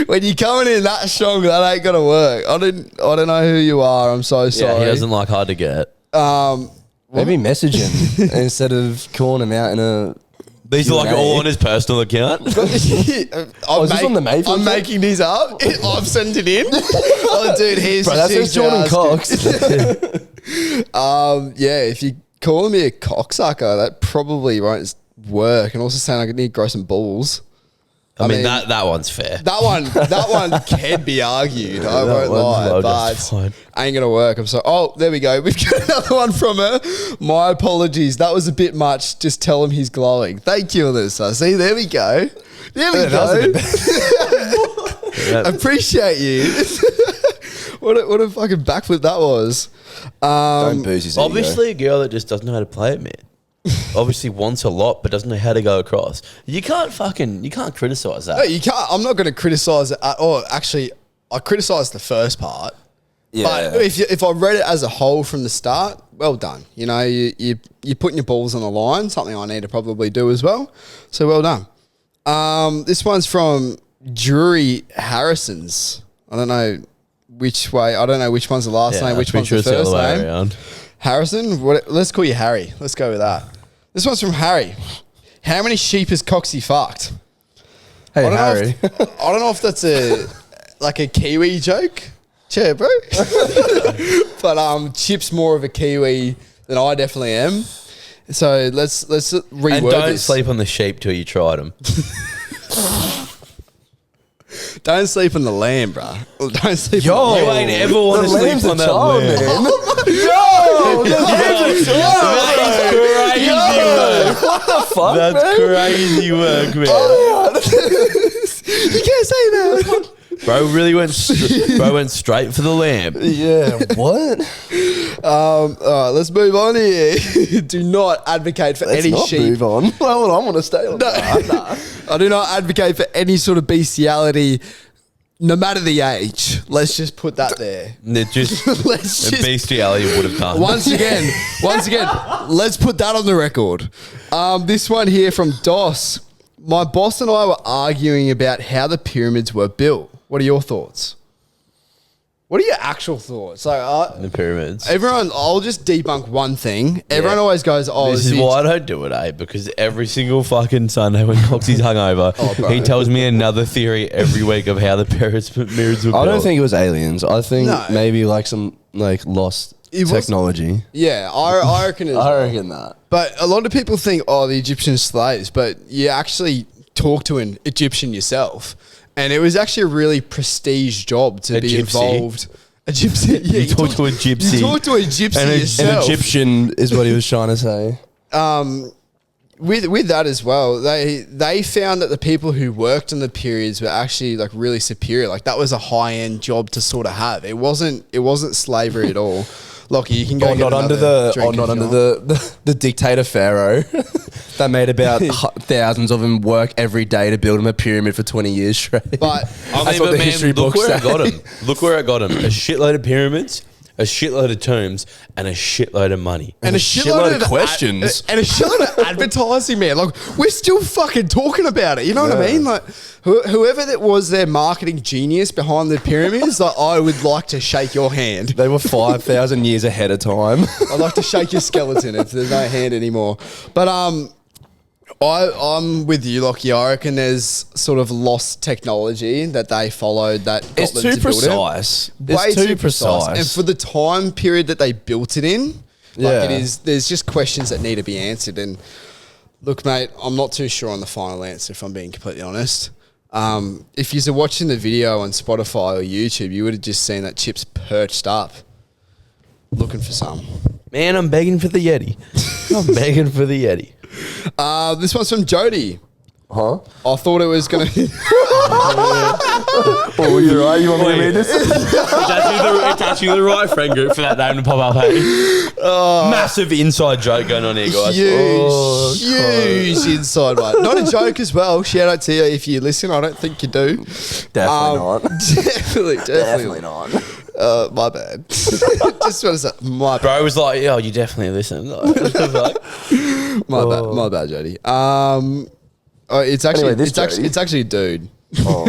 when you're coming in that strong, that ain't gonna work. I don't know who you are. I'm so sorry. Yeah, he doesn't like hard to get. Maybe message him instead of calling him out in a. These are like Q&A. all on his personal account. I'm is this on the Mayfield I'm thing? making these up. I've sent it in. Oh, dude, here's Bro, the that says Jordan Cox. Yeah, if you calling me a cocksucker, that probably won't work. And also saying I need to grow some balls. I mean that one's fair. That one can be argued. I That won't one's lie, well but justified. ain't gonna work. I'm sorry. Oh, there we go. We've got another one from her. My apologies. That was a bit much. Just tell him he's glowing. Thank you, Alyssa. See, there we go. There we go. Appreciate you. What a fucking backflip that was. Don't boost his ego. Obviously, a girl that just doesn't know how to play it, man. Obviously wants a lot, but doesn't know how to go across. You can't criticize that. No, you can't. I'm not going to criticize it at all. Actually, I criticized the first part. Yeah. But if I read it as a whole from the start, well done. You know, you're putting your balls on the line, something I need to probably do as well. So well done. This one's from Drury Harrison's. I don't know which way. I don't know which one's the last name, which one's the first name. Around. Harrison? Let's call you Harry. Let's go with that. This one's from Harry. How many sheep has Coxie fucked? Hey, I don't Harry. I don't know if that's a Kiwi joke. Cheer, bro. But Chip's more of a Kiwi than I definitely am. So let's reword And don't this. sleep on the sheep till you tried them. Don't sleep on the lamb, bro. Don't sleep Yo, on the You lamb. ain't ever want to the sleep lamb's on a that child, lamb. man. Yo, the lamb's a child. That is crazy work. What the fuck, That's man? crazy work, man. You can't say that. Bro really went straight for the lamb. Yeah, what? All right, let's move on here. Do not advocate for Let's any not sheep. move on. Well, I want to stay on. No. I do not advocate for any sort of bestiality, no matter the age. Let's just put that there. It just Let's just bestiality would have done. once again, let's put that on the record. This one here from Dos. My boss and I were arguing about how the pyramids were built. What are your thoughts? What are your actual thoughts? Like, The pyramids. everyone, I'll just debunk one thing. Everyone always goes, "Oh, This is why I don't do it, eh? Because every single fucking Sunday when Coxie's hungover, bro. he tells me another theory every week of how the pyramids were built. I don't think it was aliens. I think No. maybe like some like lost It was- technology. Yeah, I reckon as well. I reckon that. But a lot of people think, oh, the Egyptian slaves, but you actually talk to an Egyptian yourself. And it was actually a really prestige job to A be gypsy. involved. A gypsy. Yeah, You talk to a gypsy. You talk to a gypsy And a- An yourself. Egyptian is what he was trying to say. with that as well, they found that the people who worked on the periods were actually like really superior. Like that was a high end job to sort of have. It wasn't slavery at all. Lachie, you can go. Not under the dictator pharaoh that made about thousands of them work every day to build him a pyramid for 20 years straight. But that's what the history look books where I say. got him. Look where I got him. A shitload of pyramids, a shitload of tombs, and a shitload of money. and a shitload of questions. and a shitload of advertising, man. Like we're still fucking talking about it. You know what I mean? Like whoever that was their marketing genius behind the pyramids, like I would like to shake your hand. They were 5,000 years ahead of time. I'd like to shake your skeleton if there's no hand anymore. But I'm with you, Lachie. I reckon there's sort of lost technology that they followed that got It's them too to build precise. it. Way It's too too precise. precise. And for the time period that they built it in, like Yeah. it is, there's just questions that need to be answered. And look, mate, I'm not too sure on the final answer, if I'm being completely honest. If you're watching the video on Spotify or YouTube, you would have just seen that Chip's perched up, looking for some. Man, I'm begging for the Yeti. I'm begging for the Yeti. This one's from Jody. Huh? I thought it was going to... Oh, you're right. You want me to read this? It's actually the right friend group for that name to pop up, hey? Massive inside joke going on here, guys. Huge inside one. Not a joke as well. Shout out to you if you listen. I don't think you do. Definitely not. Definitely not. My bad. Just want to say, my bad. Bro was like, yo, you definitely listen. Like, My bad, Jody. It's actually Anyway, this it's actually a dude. Oh.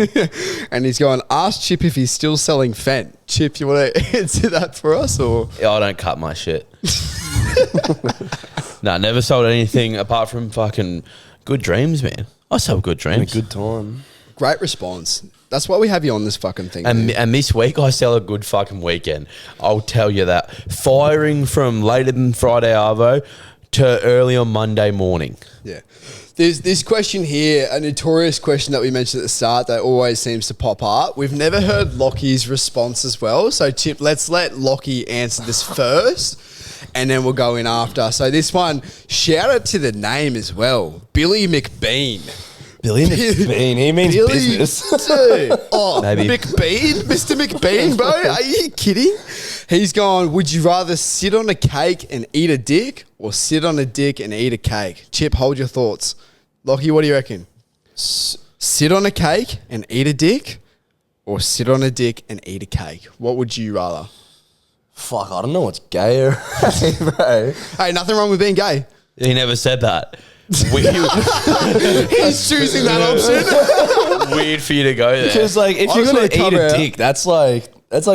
And he's going, ask Chip if he's still selling Fent. Chip, you want to answer that for us? Or yeah, I don't cut my shit. Nah, never sold anything apart from fucking good dreams, man. I sell good A dreams. good time. great response. That's why we have you on this fucking thing. And this week I sell a good fucking weekend. I'll tell you that. Firing from later than Friday Arvo to early on Monday morning. Yeah. There's this question here, a notorious question that we mentioned at the start that always seems to pop up. We've never heard Lachie's response as well. So, Chip, let's let Lachie answer this first, and then we'll go in after. So, this one, shout out to the name as well. Billy McBean. Billy McBean. He means business. Dude. Oh, Maybe. McBean? Mr. McBean, bro? Are you kidding? He's gone, would you rather sit on a cake and eat a dick or sit on a dick and eat a cake? Chip, hold your thoughts. Lachie, what do you reckon? Sit on a cake and eat a dick or sit on a dick and eat a cake? What would you rather? Fuck, I don't know what's gay, bro. Hey, nothing wrong with being gay. He never said that. He's choosing that option. Weird for you to go there. Because like, if I you're just gonna wanna eat cover a out- dick, that's like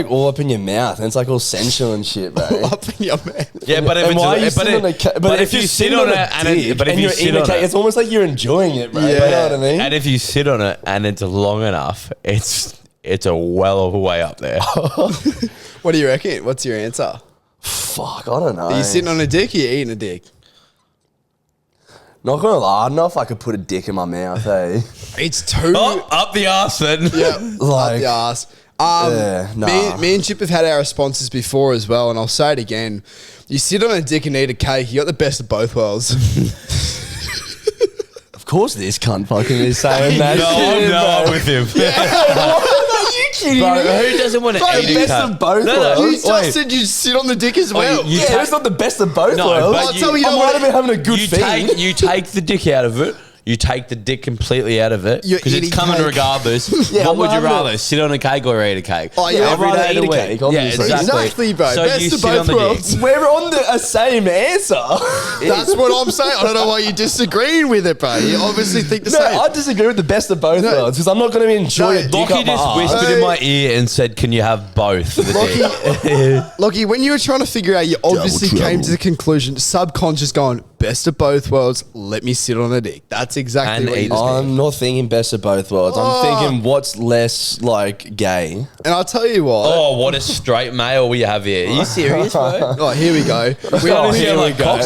all up in your mouth, and it's like all sensual and shit, bro. Up in your man. Yeah, but if And it's why are you but sitting on a ca- but if you're you sit sitting on a it dick but if you you're sit eating a on cake, it, it's almost like you're enjoying it, bro. Yeah. You know what I mean? and if you sit on it and it's long enough, it's a well of a way up there. What do you reckon? What's your answer? Fuck, I don't know. Are you sitting on a dick or you eating a dick? Not gonna lie, I don't know if I could put a dick in my mouth, eh? It's too... Oh, up the arse then. Yeah, Like- up the arse. Yeah, nah. Me and Chip have had our responses before as well, and I'll say it again. You sit on a dick and eat a cake, you got the best of both worlds. Of course, this cunt fucking is saying that. No, shit, I'm bro. with him. Are you kidding Bro, me? who doesn't want to Bro, eat a best cake? of both No, worlds. You Wait. just said you sit on the dick as well. you Yeah, take- it's not the best of both No, worlds. but I'll tell you I what, might have been having a good you feed. you take the dick out of it. You take the dick completely out of it You're because it's eating coming cake. regardless. Yeah, what I'm would you having a- rather, sit on a cake or eat a cake? Oh, yeah, Every I'd rather day of eat the a cake. week, Yeah, obviously. Exactly, bro. So Best you of sit on both the worlds. dick. We're on the same answer. That's what I'm saying. I don't know why you're disagreeing with it, bro. You obviously think the No, same. I disagree with the best of both worlds because I'm not going to enjoy No, a dick Lachie up my just arse. whispered in my ear and said, "Can you have both for the dick?" Lachie, when you were trying to figure out, you obviously came to the conclusion, subconscious going, best of both worlds, let me sit on a dick. That's exactly And what you eat just did. I'm not thinking best of both worlds. Oh. I'm thinking what's less like gay. And I'll tell you what. Oh, what a straight male we have here. Are you serious, bro? Oh, here we go. Oh, here we go.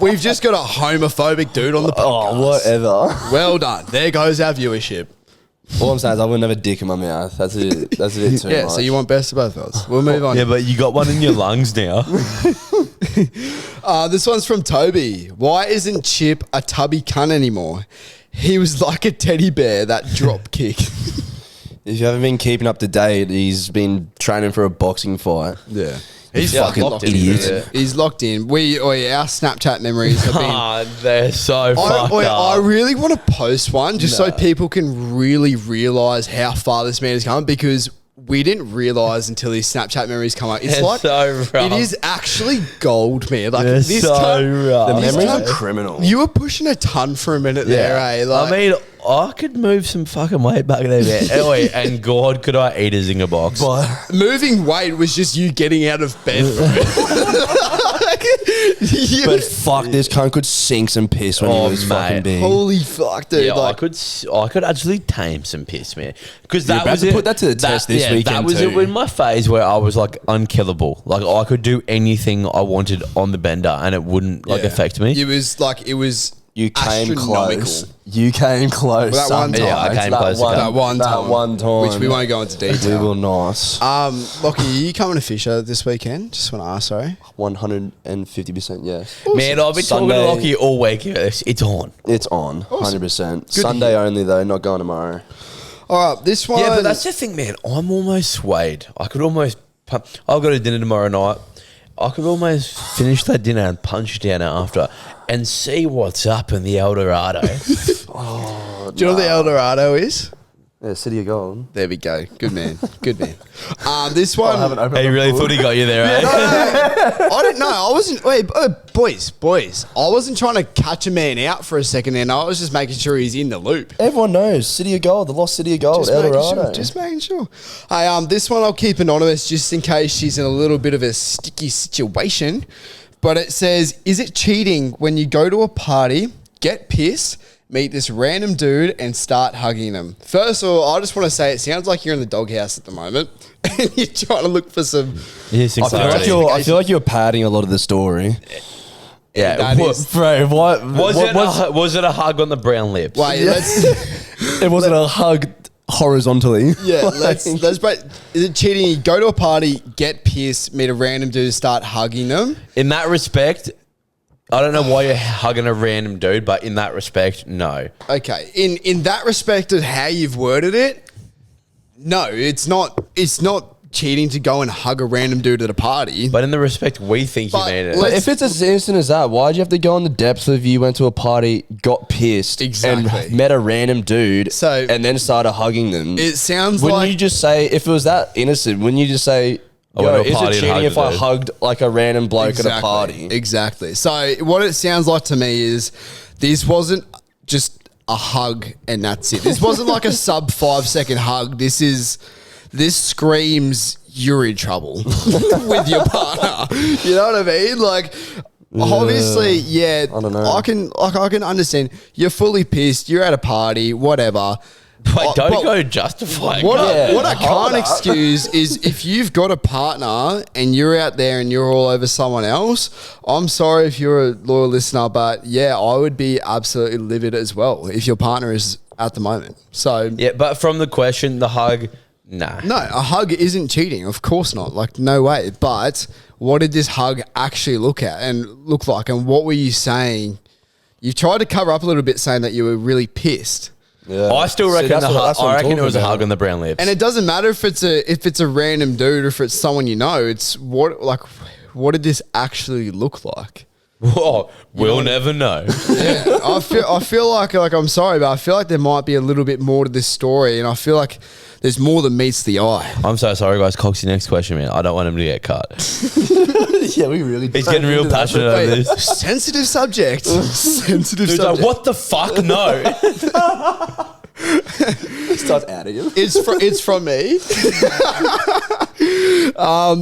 We've just got a homophobic dude on the podcast. Oh, whatever. Well done. There goes our viewership. All I'm saying is I wouldn't have a dick in my mouth. That's it. That's a bit too Yeah, much. so you want best of both worlds. We'll move on. Yeah, but you got one in your lungs now. This one's from Toby. Why isn't Chip a tubby cunt anymore? He was like a teddy bear that drop kick. If you haven't been keeping up to date, he's been training for a boxing fight. Yeah. He's Yeah, fucking locked in. idiot. He's locked in. Our Snapchat memories have been... They're so fucked I up. really want to post one just so people can really realise how far this man has come, because we didn't realise until his Snapchat memories come out. It's They're like so rough. it is actually gold, man. Like They're this so cunt- rough. The this memories cunt- are criminal. You were pushing a ton for a minute there, eh? Like, I mean, I could move some fucking weight back there, man. Anyway, and God, could I eat a zinger box? moving weight was just you getting out of bed, bro. But fuck, this cunt could sink some piss when he was fucking big. Holy fuck, dude. Yeah, like, I could actually tame some piss, man. Because You're that about was to it. put that to the test this weekend That was too. it in my phase where I was like unkillable. Like I could do anything I wanted on the bender, and it wouldn't like yeah. affect me. It was You came astronomical. close. You came close. Well, that one sometimes. time. Yeah, I came That close. one- That one that time. one time. Which we won't go into We detail. will not. Lachie, are you coming to Fisher this weekend? Just want to ask, sorry. 150% yes. Man, I've been talking to Lachie all week. It's on. It's on. 100%. Sunday only though, not going tomorrow. All right, this one. Yeah, but that's the thing, man. I'm almost swayed. I could almost. I've got a dinner tomorrow night. I could almost finish that dinner and punch down after and see what's up in the El Dorado. Do you know what the El Dorado is? Yeah, City of Gold. There we go. Good man. Good man. This one. He really thought he got you there, eh? I don't know. I wasn't. Wait, boys. I wasn't trying to catch a man out for a second, and I was just making sure he's in the loop. Everyone knows City of Gold, the lost City of Gold, El Dorado. Just making sure. Hey, this one I'll keep anonymous just in case she's in a little bit of a sticky situation. But it says, is it cheating when you go to a party, get pissed, meet this random dude and start hugging them? First of all, I just want to say it sounds like you're in the doghouse at the moment and you're trying to look for some... Yes, I feel like you're padding a lot of the story. Yeah, That what, is- Bro, what? was it a hug on the brown lips? Wait, let's... It wasn't a hug horizontally. Yeah, let's break. Is it cheating? You go to a party, get pissed, meet a random dude, start hugging them. In that respect, I don't know why you're hugging a random dude, but in that respect, no. Okay. In that respect of how you've worded it, no, it's not cheating to go and hug a random dude at a party. But in the respect we think you But made it. let's- But if it's as instant as that, why'd you have to go in the depth of you went to a party, got pissed, Exactly. and met a random dude, So- and then started hugging them? It sounds Wouldn't like... you just say, if it was that innocent, wouldn't you just say, I went to a is party it and cheating hugged if a I dude? hugged like a random bloke at a party? Exactly. So what it sounds like to me is this wasn't just a hug and that's it. This wasn't like a sub 5 second hug. This screams you're in trouble with your partner. You know what I mean? Like, obviously, yeah. I don't know. I can understand. You're fully pissed. You're at a party. Whatever. But don't But go justifying What, that. what I hold can't up. excuse is if you've got a partner and you're out there and you're all over someone else, I'm sorry if you're a loyal listener, but yeah, I would be absolutely livid as well if your partner is at the moment. So Yeah, but from the question, the hug, nah. no, a hug isn't cheating. Of course not. Like, no way. But what did this hug actually look like? And what were you saying? You tried to cover up a little bit saying that you were really pissed. Yeah. I still See, reckon that's the what- hug. that's what I I'm reckon it talking was a about. hug on the brown lips. And it doesn't matter if it's a random dude or if it's someone you know. It's what did this actually look like? Whoa, we'll never know. Yeah, I feel like I'm sorry, but I feel like there might be a little bit more to this story, and I feel like there's more than meets the eye. I'm so sorry, guys. Coxy, next question, man. I don't want him to get cut. Yeah, we really. He's getting real passionate over Wait, this. sensitive subject. Sensitive Dude's like, subject. what the fuck? No. Starts adding him. It's from me.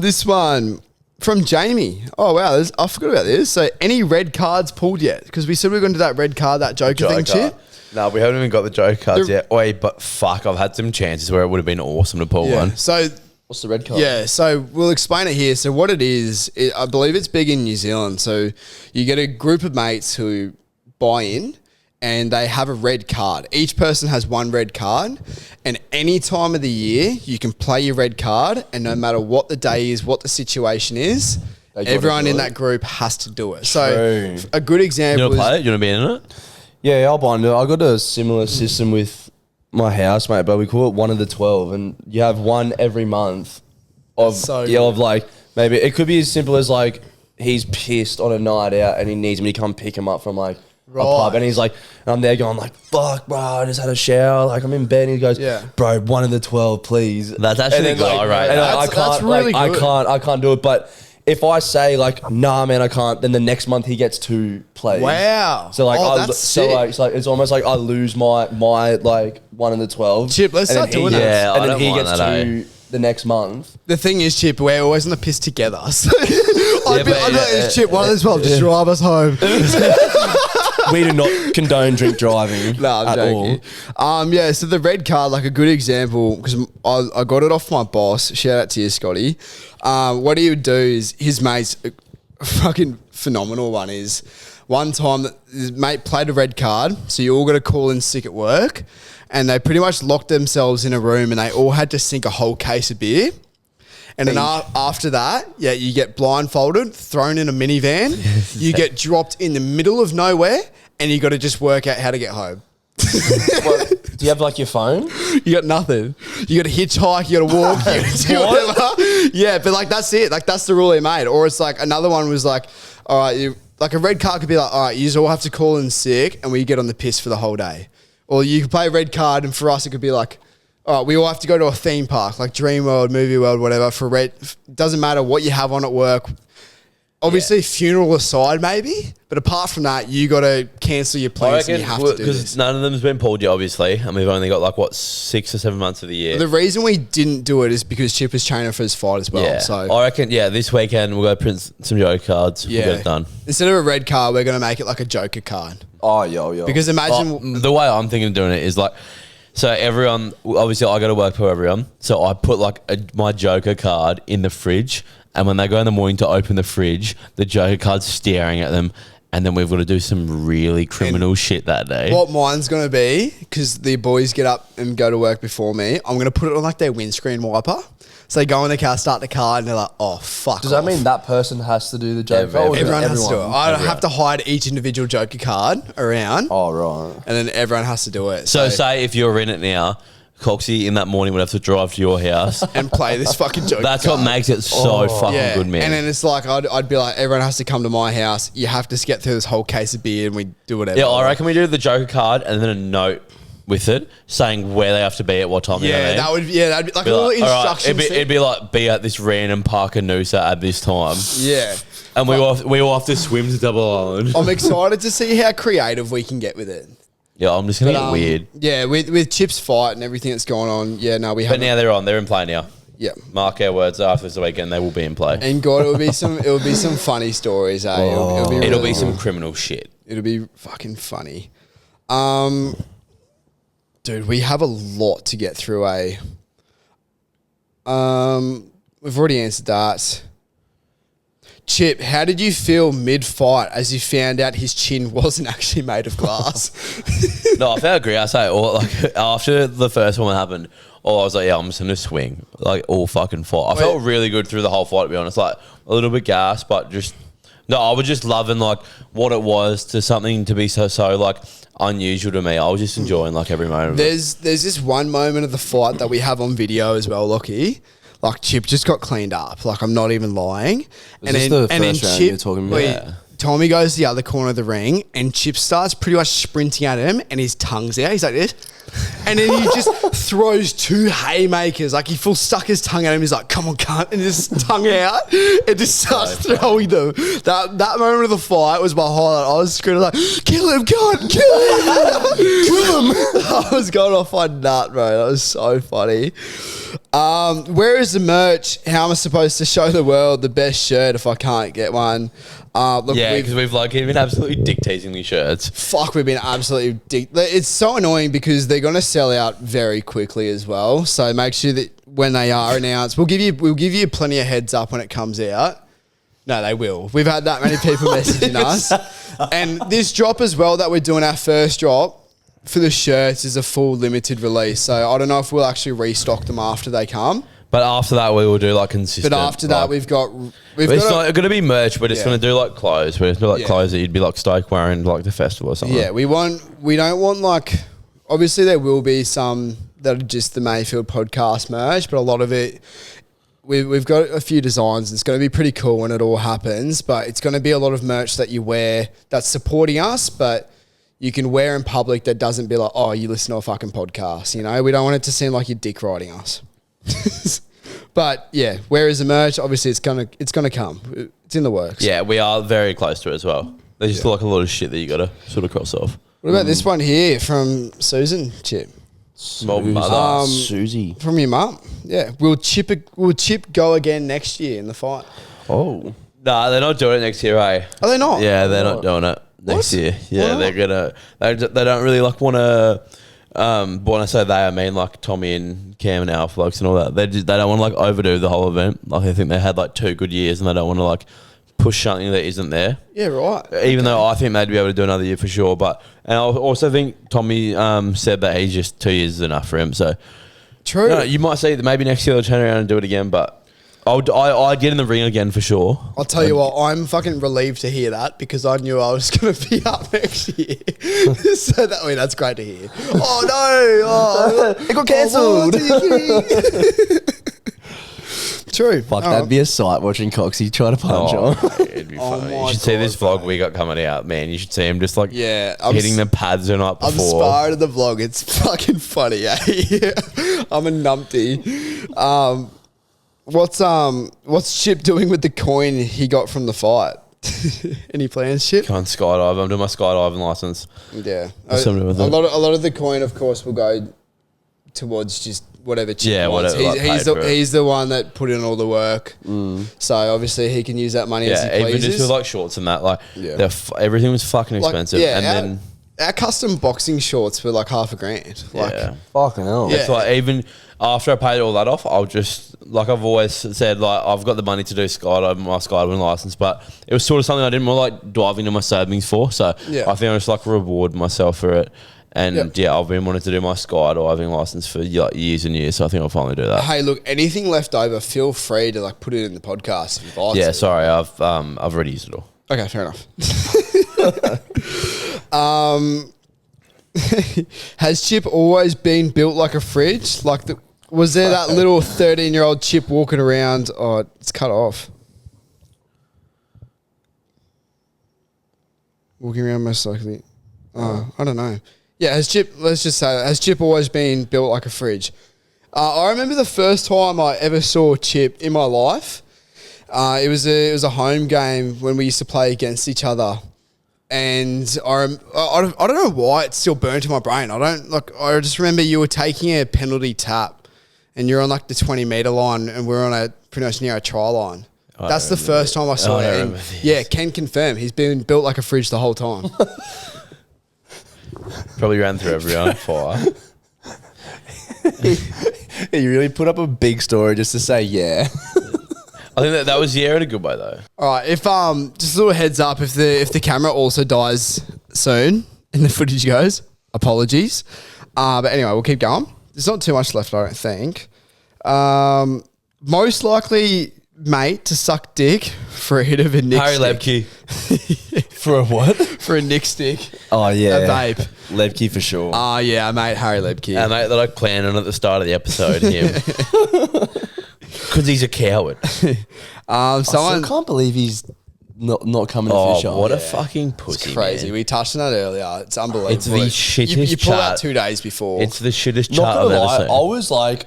This one from Jamie. Oh wow, I forgot about this. So, any red cards pulled yet? Because we said we were going to do that red card, that Joker thing, Chip. No, we haven't even got the joke cards The- yet. Wait, but fuck, I've had some chances where it would have been awesome to pull one. So What's the red card? yeah, so we'll explain it here. So what it is, I believe it's big in New Zealand. So you get a group of mates who buy in and they have a red card. Each person has one red card, and any time of the year you can play your red card, and no matter what the day is, what the situation is, everyone in that group has to do it. So a good You example want to play is it? You want to be in it? Yeah, I'll bind it. I got a similar system with my housemate, but we call it 1 of the 12, and you have one every month of So of like maybe it could be as simple as like he's pissed on a night out and he needs me to come pick him up from like a pub, and he's like, and I'm there going like, fuck, bro, I just had a shower, like I'm in bed, and he goes, bro, 1 of the 12, please. That's actually good. All right. That's really good. I can't do it, but if I say like, nah, man, I can't, then the next month he gets 2 plays. Wow. So like, that's sick. it's like it's almost like I lose my like 1 in the 12. Chip, let's and then start doing he that. gets- Yeah, and I then don't he mind gets that, 2 the next month. The thing is, Chip, we're always on the piss together. So I'd be but- like, Chip, 1 of the 12, just drive us home. We do not condone drink driving No, I'm at joking. all. Yeah, so the red card, like a good example, because I got it off my boss. Shout out to you, Scotty. What he would do is his mate's a fucking phenomenal one is one time that his mate played a red card, so you all got to call in sick at work, and they pretty much locked themselves in a room and they all had to sink a whole case of beer. And then after that, you get blindfolded, thrown in a minivan, you get dropped in the middle of nowhere, and you got to just work out how to get home. Do you have like your phone? You got nothing. You got to hitchhike, you got to walk, you got to do whatever. Yeah, but like that's it. Like that's the rule he made. Or it's like another one was like, all right, like a red card could be like, all right, you all have to call in sick and we get on the piss for the whole day. Or you could play a red card and for us it could be like, all right, we all have to go to a theme park, like Dream World, Movie World, whatever. For red, doesn't matter what you have on at work. Obviously, funeral aside, maybe. But apart from that, you got to cancel your plans and you have to do because this. none of them's been pulled yet, obviously, and we've only got like what 6 or 7 months of the year. The reason we didn't do it is because Chip is training for his fight as well. Yeah, So I reckon. Yeah, this weekend we'll go print some Joker cards. We'll get it done. Instead of a red card, we're going to make it like a Joker card. Oh, yo. Because imagine... The way I'm thinking of doing it is like, so everyone, obviously I got to work for everyone, so I put like my Joker card in the fridge, and when they go in the morning to open the fridge, the Joker card's staring at them, and then we've got to do some really criminal shit that day. What mine's going to be, because the boys get up and go to work before me, I'm going to put it on like their windscreen wiper. So they go in the car, start the car, and they're like, oh, fuck Does that off. mean that person has to do the Joker? Everyone has to do it. I have to hide each individual Joker card around. Oh, right. And then everyone has to do it. So say if you're in it now, Coxy in that morning would have to drive to your house. And play this fucking Joker That's card. what makes it so fucking good, man. And then it's like, I'd be like, everyone has to come to my house. You have to get through this whole case of beer and we do whatever. Yeah, I reckon we do the Joker card and then a note with it saying where they have to be at what time. Yeah, that'd be like a little Like, all right, instruction. it'd be like, be at this random park in Noosa at this time. Yeah. And we all have to swim to Double Island. I'm excited to see how creative we can get with it. Yeah, I'm just going to get weird. Yeah, with Chip's fight and everything that's going on, we have. But now they're on. They're in play now. Yeah. Mark our words, after this weekend, they will be in play. And God, it will be some funny stories, eh? It'll be It'll really be some good. criminal shit. It'll be fucking funny. Dude, we have a lot to get through, eh? We've already answered that. Chip, how did you feel mid-fight as you found out his chin wasn't actually made of glass? No, I felt great. I say, after the first one happened, I was like, yeah, I'm just going to swing. Like, all fucking fight. I felt really good through the whole fight, to be honest. Like, a little bit gassed, but just... No, I was just loving, like, what it was to something to be so like, unusual to me. I was just enjoying, like, every moment of it. There's this one moment of the fight that we have on video as well, Lachie. Like, Chip just got cleaned up. Like, I'm not even lying. Is this the first round you're talking about? Yeah. Tommy goes to the other corner of the ring and Chip starts pretty much sprinting at him and his tongue's out. He's like this. And then he just throws 2 haymakers. Like, he full stuck his tongue at him. He's like, come on, cunt. And just tongue out and just starts throwing them. That moment of the fight was my highlight. I was screaming like, kill him, cunt, kill him. Kill him. I was going off my nut, bro. That was so funny. Where is the merch? How am I supposed to show the world the best shirt if I can't get one? Look, Yeah, because we've like been absolutely dictating these shirts. Fuck, we've been absolutely... It's so annoying because they're going to sell out very quickly as well. So make sure that when they are announced, we'll give you plenty of heads up when it comes out. No, they will. We've had that many people messaging us. And this drop as well that we're doing, our first drop for the shirts, is a full limited release. So I don't know if we'll actually restock them after they come. But after that, we will do like consistent. But after that, we've got it's not going to be merch, but it's Yeah. going to do like clothes. But it's not like clothes that you'd be like stoked wearing like the festival or something. Yeah, we don't want like, obviously there will be some that are just the Mayfield podcast merch, but a lot of it, we've got a few designs. It's going to be pretty cool when it all happens, but it's going to be a lot of merch that you wear that's supporting us, but you can wear in public that doesn't be like, oh, you listen to a fucking podcast. You know, we don't want it to seem like you're dick riding us. But yeah, whereas the merch, obviously it's gonna come. It's in the works. Yeah, we are very close to it as well. There's just like a lot of shit that you got to sort of cross off. What about this one here from Susan, Chip? Mother. Susie. From your mum? Yeah. Will Chip go again next year in the fight? Oh. Nah, they're not doing it next year, eh? Are they not? Yeah, they're not doing it next year. Yeah, Why they're they don't really like want to. When I say they, I mean like Tommy and Cam and Alf Blokes and all that. They don't want to like overdo the whole event. Like I think they had like 2 good years and they don't want to like push something that isn't there. Yeah, right. Even though I think they'd be able to do another year for sure. And I also think Tommy said that he's just 2 years is enough for him. So True. no, you might see that maybe next year they'll turn around and do it again, but I'd get in the ring again for sure. I'll tell you what, I'm fucking relieved to hear that because I knew I was going to be up next year. So that's great to hear. Oh no! Oh, It got cancelled. True. Fuck, that'd be a sight watching Coxy try to punch on. Mate, it'd be Oh funny. my You should see this God, vlog we got coming out, man. You should see him just like I'm hitting the pads the night I'm before. sparring in the vlog. It's fucking funny, eh? I'm a numpty. What's Chip doing with the coin he got from the fight? Any plans, Chip? Can't skydive. I'm doing my skydiving license. Yeah. What's something with a it? lot of the coin, of course, will go towards just whatever Chip Yeah, wants. whatever, like, paid for it. He's the one that put in all the work. So obviously he can use that money as he Yeah, even pleases. just with like shorts and that, like Yeah. everything was fucking Like, expensive. yeah, and then our custom boxing shorts were like $5,000. Like, yeah. Fucking hell. Yeah. It's like even after I paid all that off, I'll just like I've always said, like I've got the money to do my skydiving license, but it was sort of something I didn't want to like dive into my savings for. So Yeah. I think I just like reward myself for it. And I've been wanting to do my skydiving license for like years and years. So I think I'll finally do that. Hey, look, anything left over, feel free to like put it in the podcast if you'd like Yeah, to. sorry, I've already used it all. Okay, fair enough. Has Chip always been built like a fridge? Was there that little 13-year-old Chip walking around? Oh, it's cut off. Walking around most likely. Oh, I don't know. Yeah, let's just say that. Has Chip always been built like a fridge? I remember the first time I ever saw Chip in my life. It was a home game when we used to play against each other. And I don't know why it's still burnt in my brain. I just remember you were taking a penalty tap and you're on like the 20-meter line and we're on pretty much near a try line. That's the first time I saw I it. remember And this. yeah, can confirm. He's been built like a fridge the whole time. Probably ran through everyone. Fire. You really put up a big story just to say yeah. I think that was in a good way though. All right, if just a little heads up, if the camera also dies soon and the footage goes, apologies. But anyway, we'll keep going. There's not too much left, I don't think. Most likely, mate, to suck dick for a hit of a Nick Harry stick. Lepke. For a what? For a Nick stick. Oh, yeah. A vape. Lebke for sure. Yeah, mate, Harry Lebke. Our mate that I planned on at the start of the episode, him. Because he's a coward. I Someone can't believe he's not coming to Oh, fish on. what a fucking pussy, crazy. man. We touched on that earlier. It's unbelievable. It's the shittest You pull out chart. 2 days before. It's the shittest Not chart I've gonna ever lie, seen. I was like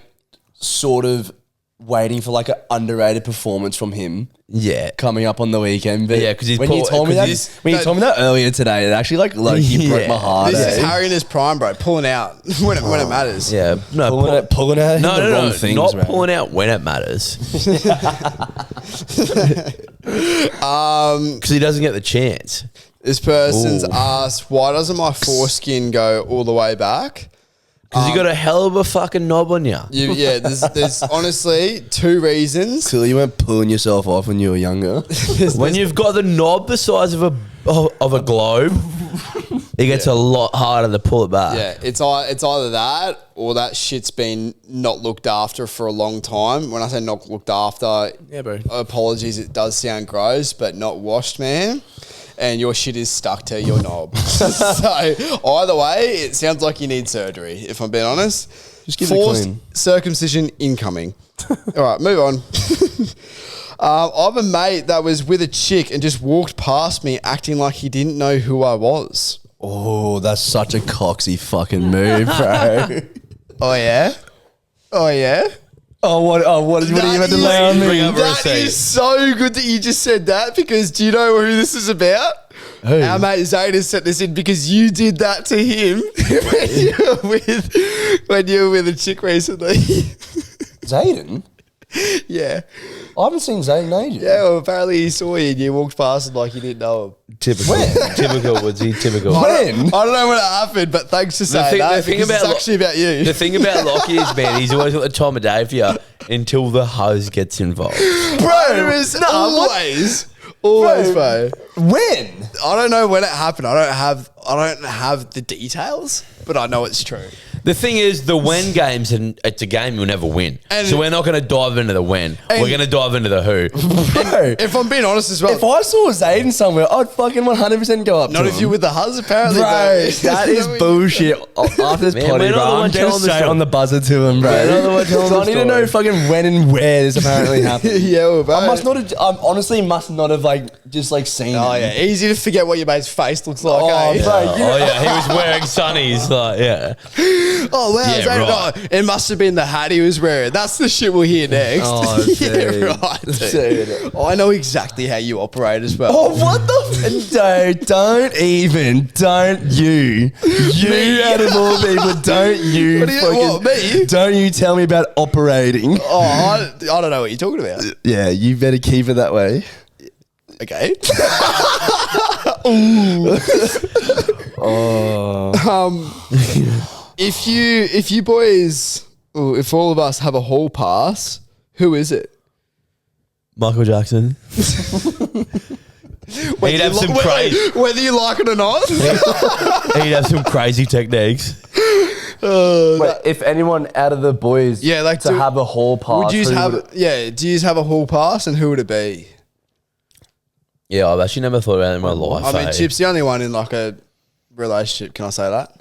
sort of waiting for like an underrated performance from him Yeah. coming up on the weekend. But Yeah, 'cause he's when you told me that earlier today, it actually like low-key broke my heart. this is eh? Harry in his prime, bro. Pulling out when it matters. Yeah. No, pulling out no, the no, wrong no. things, Not man. pulling out when it matters. Because he doesn't get the chance. This person's Ooh. asked, why doesn't my foreskin go all the way back? Because you got a hell of a fucking knob on you. There's honestly 2 reasons. Clearly, you weren't pulling yourself off when you were younger. When you've got the knob the size of a globe, it gets a lot harder to pull it back. Yeah, it's either that or that shit's been not looked after for a long time. When I say not looked after, Yeah, bro. apologies, it does sound gross, but not washed, man. And your shit is stuck to your knob. So either way, it sounds like you need surgery, if I'm being honest. Just give it Forced clean. circumcision incoming. All right, move on. I have a mate that was with a chick and just walked past me acting like he didn't know who I was. Oh, that's such a coxy fucking move, bro. Oh, yeah? Oh, yeah? What are you about to lay on Bring me? up That receipt. is so good that you just said that, because do you know who this is about? Who? Our mate Zayn has sent this in because you did that to him when you were with a chick recently. Zayden? Yeah. I haven't seen Zayden in ages. Yeah, well, apparently he saw you and you walked past him like you didn't know him. Typical. Typical, Woodsy. Typical. When? I don't know when it happened, but thanks for saying that, because it's actually about you. The thing about Lachie is, man, he's always got the time of day for you until the hose gets involved. Bro, it was always, bro. When? I don't know when it happened. I don't have the details, but I know it's true. The thing is, the when games, and it's a game you'll never win. And- So we're not going to dive into the when. We're going to dive into the who. Bro, If I'm being honest as well, if I saw Zayden somewhere, I'd fucking 100% go up not to if him. you're with the hus, apparently. Bro, that is bullshit. After this Man, potty, we're bro, not the one I'm telling just the straight story. on the buzzer to him, bro. We're not the one telling So the I need to know story. fucking when and where this apparently happened. Yeah, well, bro. I honestly must not have just seen Oh him. yeah, easy to forget what your mate's face looks like. Oh, eh? bro. Oh, yeah, he was wearing sunnies. Like, yeah. Oh wow, Yeah, is that- right. oh, it must have been the hat he was wearing. That's the shit we'll hear next. Oh, yeah, dude. right. Dude. Dude. Oh, I know exactly how you operate as well. Oh, what the? Don't you. You out of all people, don't you What do you- what, me? Don't you tell me about operating. Oh, I don't know what you're talking about. Yeah, you better keep it that way. Okay. If you boys, if all of us have a hall pass, who is it? Michael Jackson. He'd have some crazy. Whether you like it or not. He'd have some crazy techniques. Wait, if anyone out of the boys Yeah, like to do- have a hall pass, Would you who have? would it- Yeah. Do you have a hall pass, and who would it be? Yeah, I've actually never thought about it in my life. I mean, eh? Chip's the only one in like a relationship. Can I say that?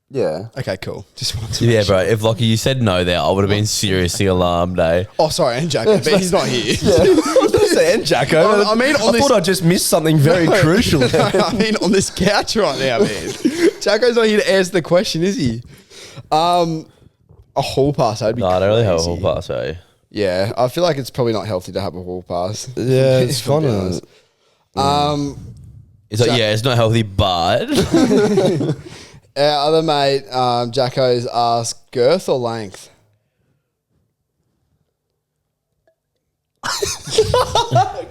Yeah. Okay, cool. Just wanted to Yeah, make bro. sure. If Lachie, you said no there, I would have been seriously alarmed, eh? Oh, sorry, and Jacko, but he's not here. And Jacko. I mean, on I this- thought I just missed something very crucial. I mean, on this couch right now, man. Jacko's not here to answer the question, is he? A hall pass, that'd be No, I don't really have a crazy. whole pass, eh? Yeah, I feel like it's probably not healthy to have a hall pass. Yeah, it's If I'm being kinda- honest. It's like, yeah, it's not healthy, but Our other mate, Jacko's asked girth or length?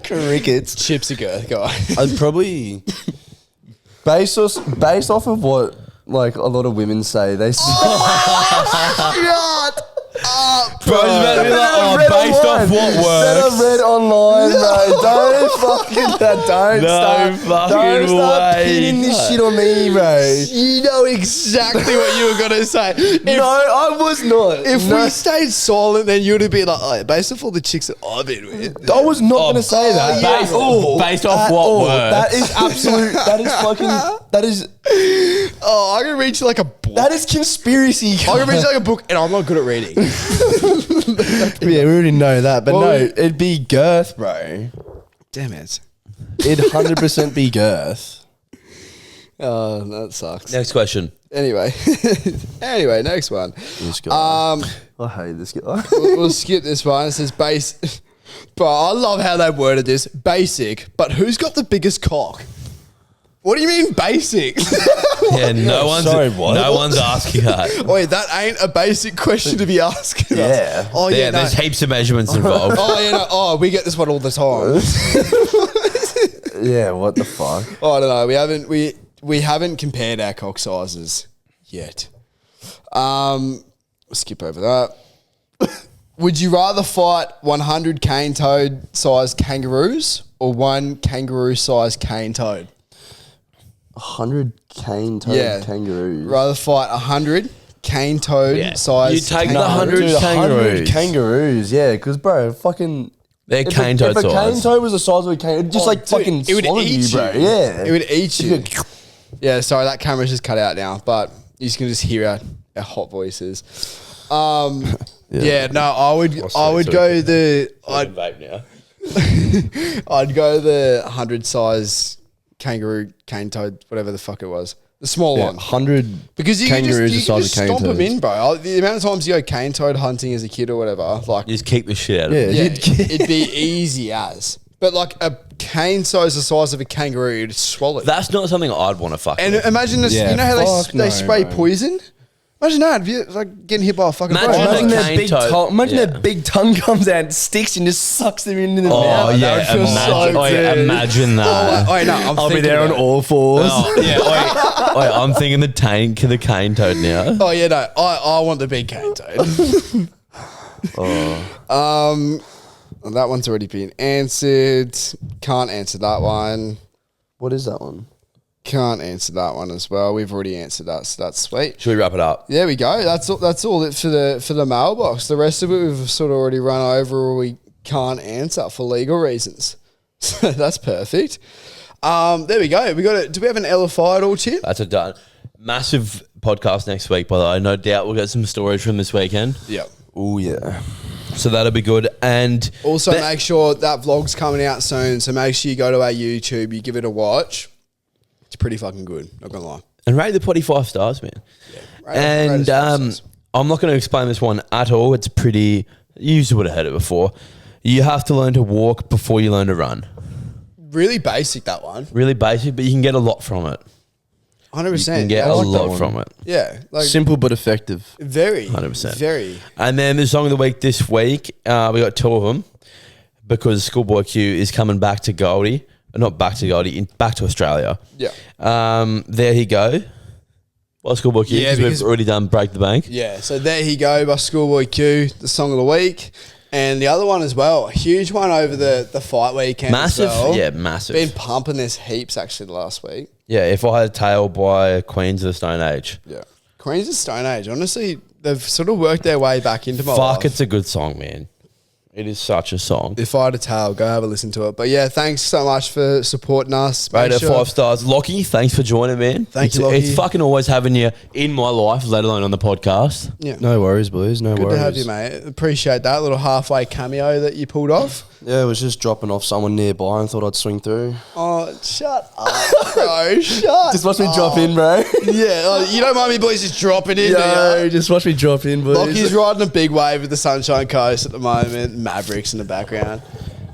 Crickets. Chip's a girth guy. I'd probably based off of what like a lot of women say. They say, Shut up, Bro's about to be like, oh, based off what that works. I read online, bro. Don't fucking don't No start fucking start way. pinning this shit on me, bro. You know exactly what you were going to say. No, I was not. If No, we stayed silent, then you'd have been like, oh, based off all the chicks that I've been with. I was not going to say that. yeah. Based off At what all. works. That is absolute. That is fucking. That is. Oh, I can read you like a book. That is conspiracy. I can read you like a book, and I'm not good at reading. Yeah, we already know that, but Well, no, it'd be girth, bro. Damn it. It'd 100% be girth. Oh, that sucks. Next question. Anyway, next one. This guy. I hate this guy. We'll skip this one. It says base. Bro, I love how they worded this. Basic, but who's got the biggest cock? What do you mean basic? Yeah, no one's asking that. Wait, that ain't a basic question to be asking. Yeah. Us. Oh yeah. Yeah, no. there's heaps of measurements involved. Oh yeah. No. Oh, we get this one all the time. Yeah, what the fuck? Oh, I don't know. We haven't compared our cock sizes yet. Skip over that. Would you rather fight 100 cane toad sized kangaroos or one kangaroo sized cane toad? 100 cane-toed kangaroos. Rather fight 100 cane-toed size. You take the kangaroos. 100 Dude, 100 kangaroos. Kangaroos, yeah. Because, bro, fucking... They're If cane-toed a size. cane-toed was the size of a cane, it'd just Dude, fucking it would swallow eat you, bro. Yeah. It would eat you. Yeah, sorry, that camera's just cut out now, but you can just hear our hot voices. Yeah, no, I would go the I'd vape now. I'd go the 100 size kangaroo cane-toed, whatever the fuck it was, the small one. 100 Because you can kangaroos just, the you size can of just stomp them cane-toads. in, bro. The amount of times you go cane-toed hunting as a kid or whatever, like You just kick the shit out of Yeah. it. yeah, it'd be easy as. But like a cane size the size of a kangaroo, you'd swallow. That's not something I'd want to fuck And with. imagine this, Yeah, you know how fuck they no, spray bro. poison? Imagine that, if you're like getting hit by a fucking Imagine bird. that- Imagine their cane big toad. tongue. Imagine Yeah. their big tongue comes out and sticks and just sucks them into the Oh, mouth. that yeah. would feel Imagine, so good. imagine that. Oh, wait, no, I'm I'll be thinking there on about it. all fours. Oh, yeah, wait, I'm thinking the cane toad now. Oh yeah, no, I want the big cane toad. Well, that one's already been answered. Can't answer that one. What is that one? Can't answer that one as well. We've already answered that, so that's sweet. Should we wrap it up? There we go. That's all it for the mailbox. The rest of it we've sort of already run over, or we can't answer for legal reasons. So that's perfect. There we go. Do we have an LFI at all, Chip? That's it done. Massive podcast next week, by the way. No doubt we'll get some stories from this weekend. Yep. Oh, yeah. So that'll be good. And Also, make sure that vlog's coming out soon. So make sure you go to our YouTube, you give it a watch. It's pretty fucking good. Not gonna lie. and rate the potty 5 stars, man. Rate And us 5 stars. I'm not going to explain this one at all. It's pretty. You would have heard it before. You have to learn to walk before you learn to run. Really basic, that one. Really basic, but you can get a lot from it. 100%. You can get I a like that lot one. from it. Yeah. Like Simple but effective. very. 100%. Very. And then the song of the week this week, we got 2 of them because Schoolboy Q is coming back to Goldie. Not back to Goldie, back to Australia. Yeah. There he go. Well, Schoolboy Q, Yeah, because we've because- already done Break the Bank. Yeah. So there he go by Schoolboy Q, the song of the week. And the other one as well, a huge one over the fight weekend. Massive, as well. yeah, massive. Been pumping this heaps actually the last week. Yeah, If I Had a Tail by Queens of the Stone Age. Yeah. Queens of Stone Age. Honestly, they've sort of worked their way back into my life. Fuck, it's a good song, man. It is such a song. If I had a tail, go have a listen to it. But yeah, thanks so much for supporting us. Rate Make it sure- 5 stars. Lachie, thanks for joining, man. Thank you, It's Lachie. fucking always having you in my life, let alone on the podcast. Yeah. No worries, boys. No Good worries. to have you, mate. Appreciate that little halfway cameo that you pulled off. Yeah, I was just dropping off someone nearby and thought I'd swing through. Oh, shut up, bro. Shut Just watch me drop in, bro. Yeah, you don't mind me boys just dropping in, do Yo, you? just watch me drop in, boys. Lockie's riding a big wave with the Sunshine Coast at the moment. Mavericks in the background.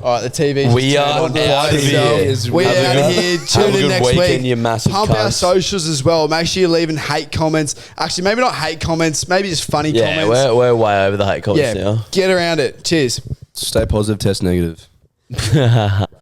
All right, the TV's We just turned are on by out of itself. here. We're Have a out good- of here. have Tune a in good next weekend, week. you massive Pump our cunts. socials as well. Make sure you're leaving hate comments. Actually, maybe not hate comments. Maybe just funny Yeah, comments. we're way over the hate comments Yeah, now. get around it. Cheers. Stay positive, test negative.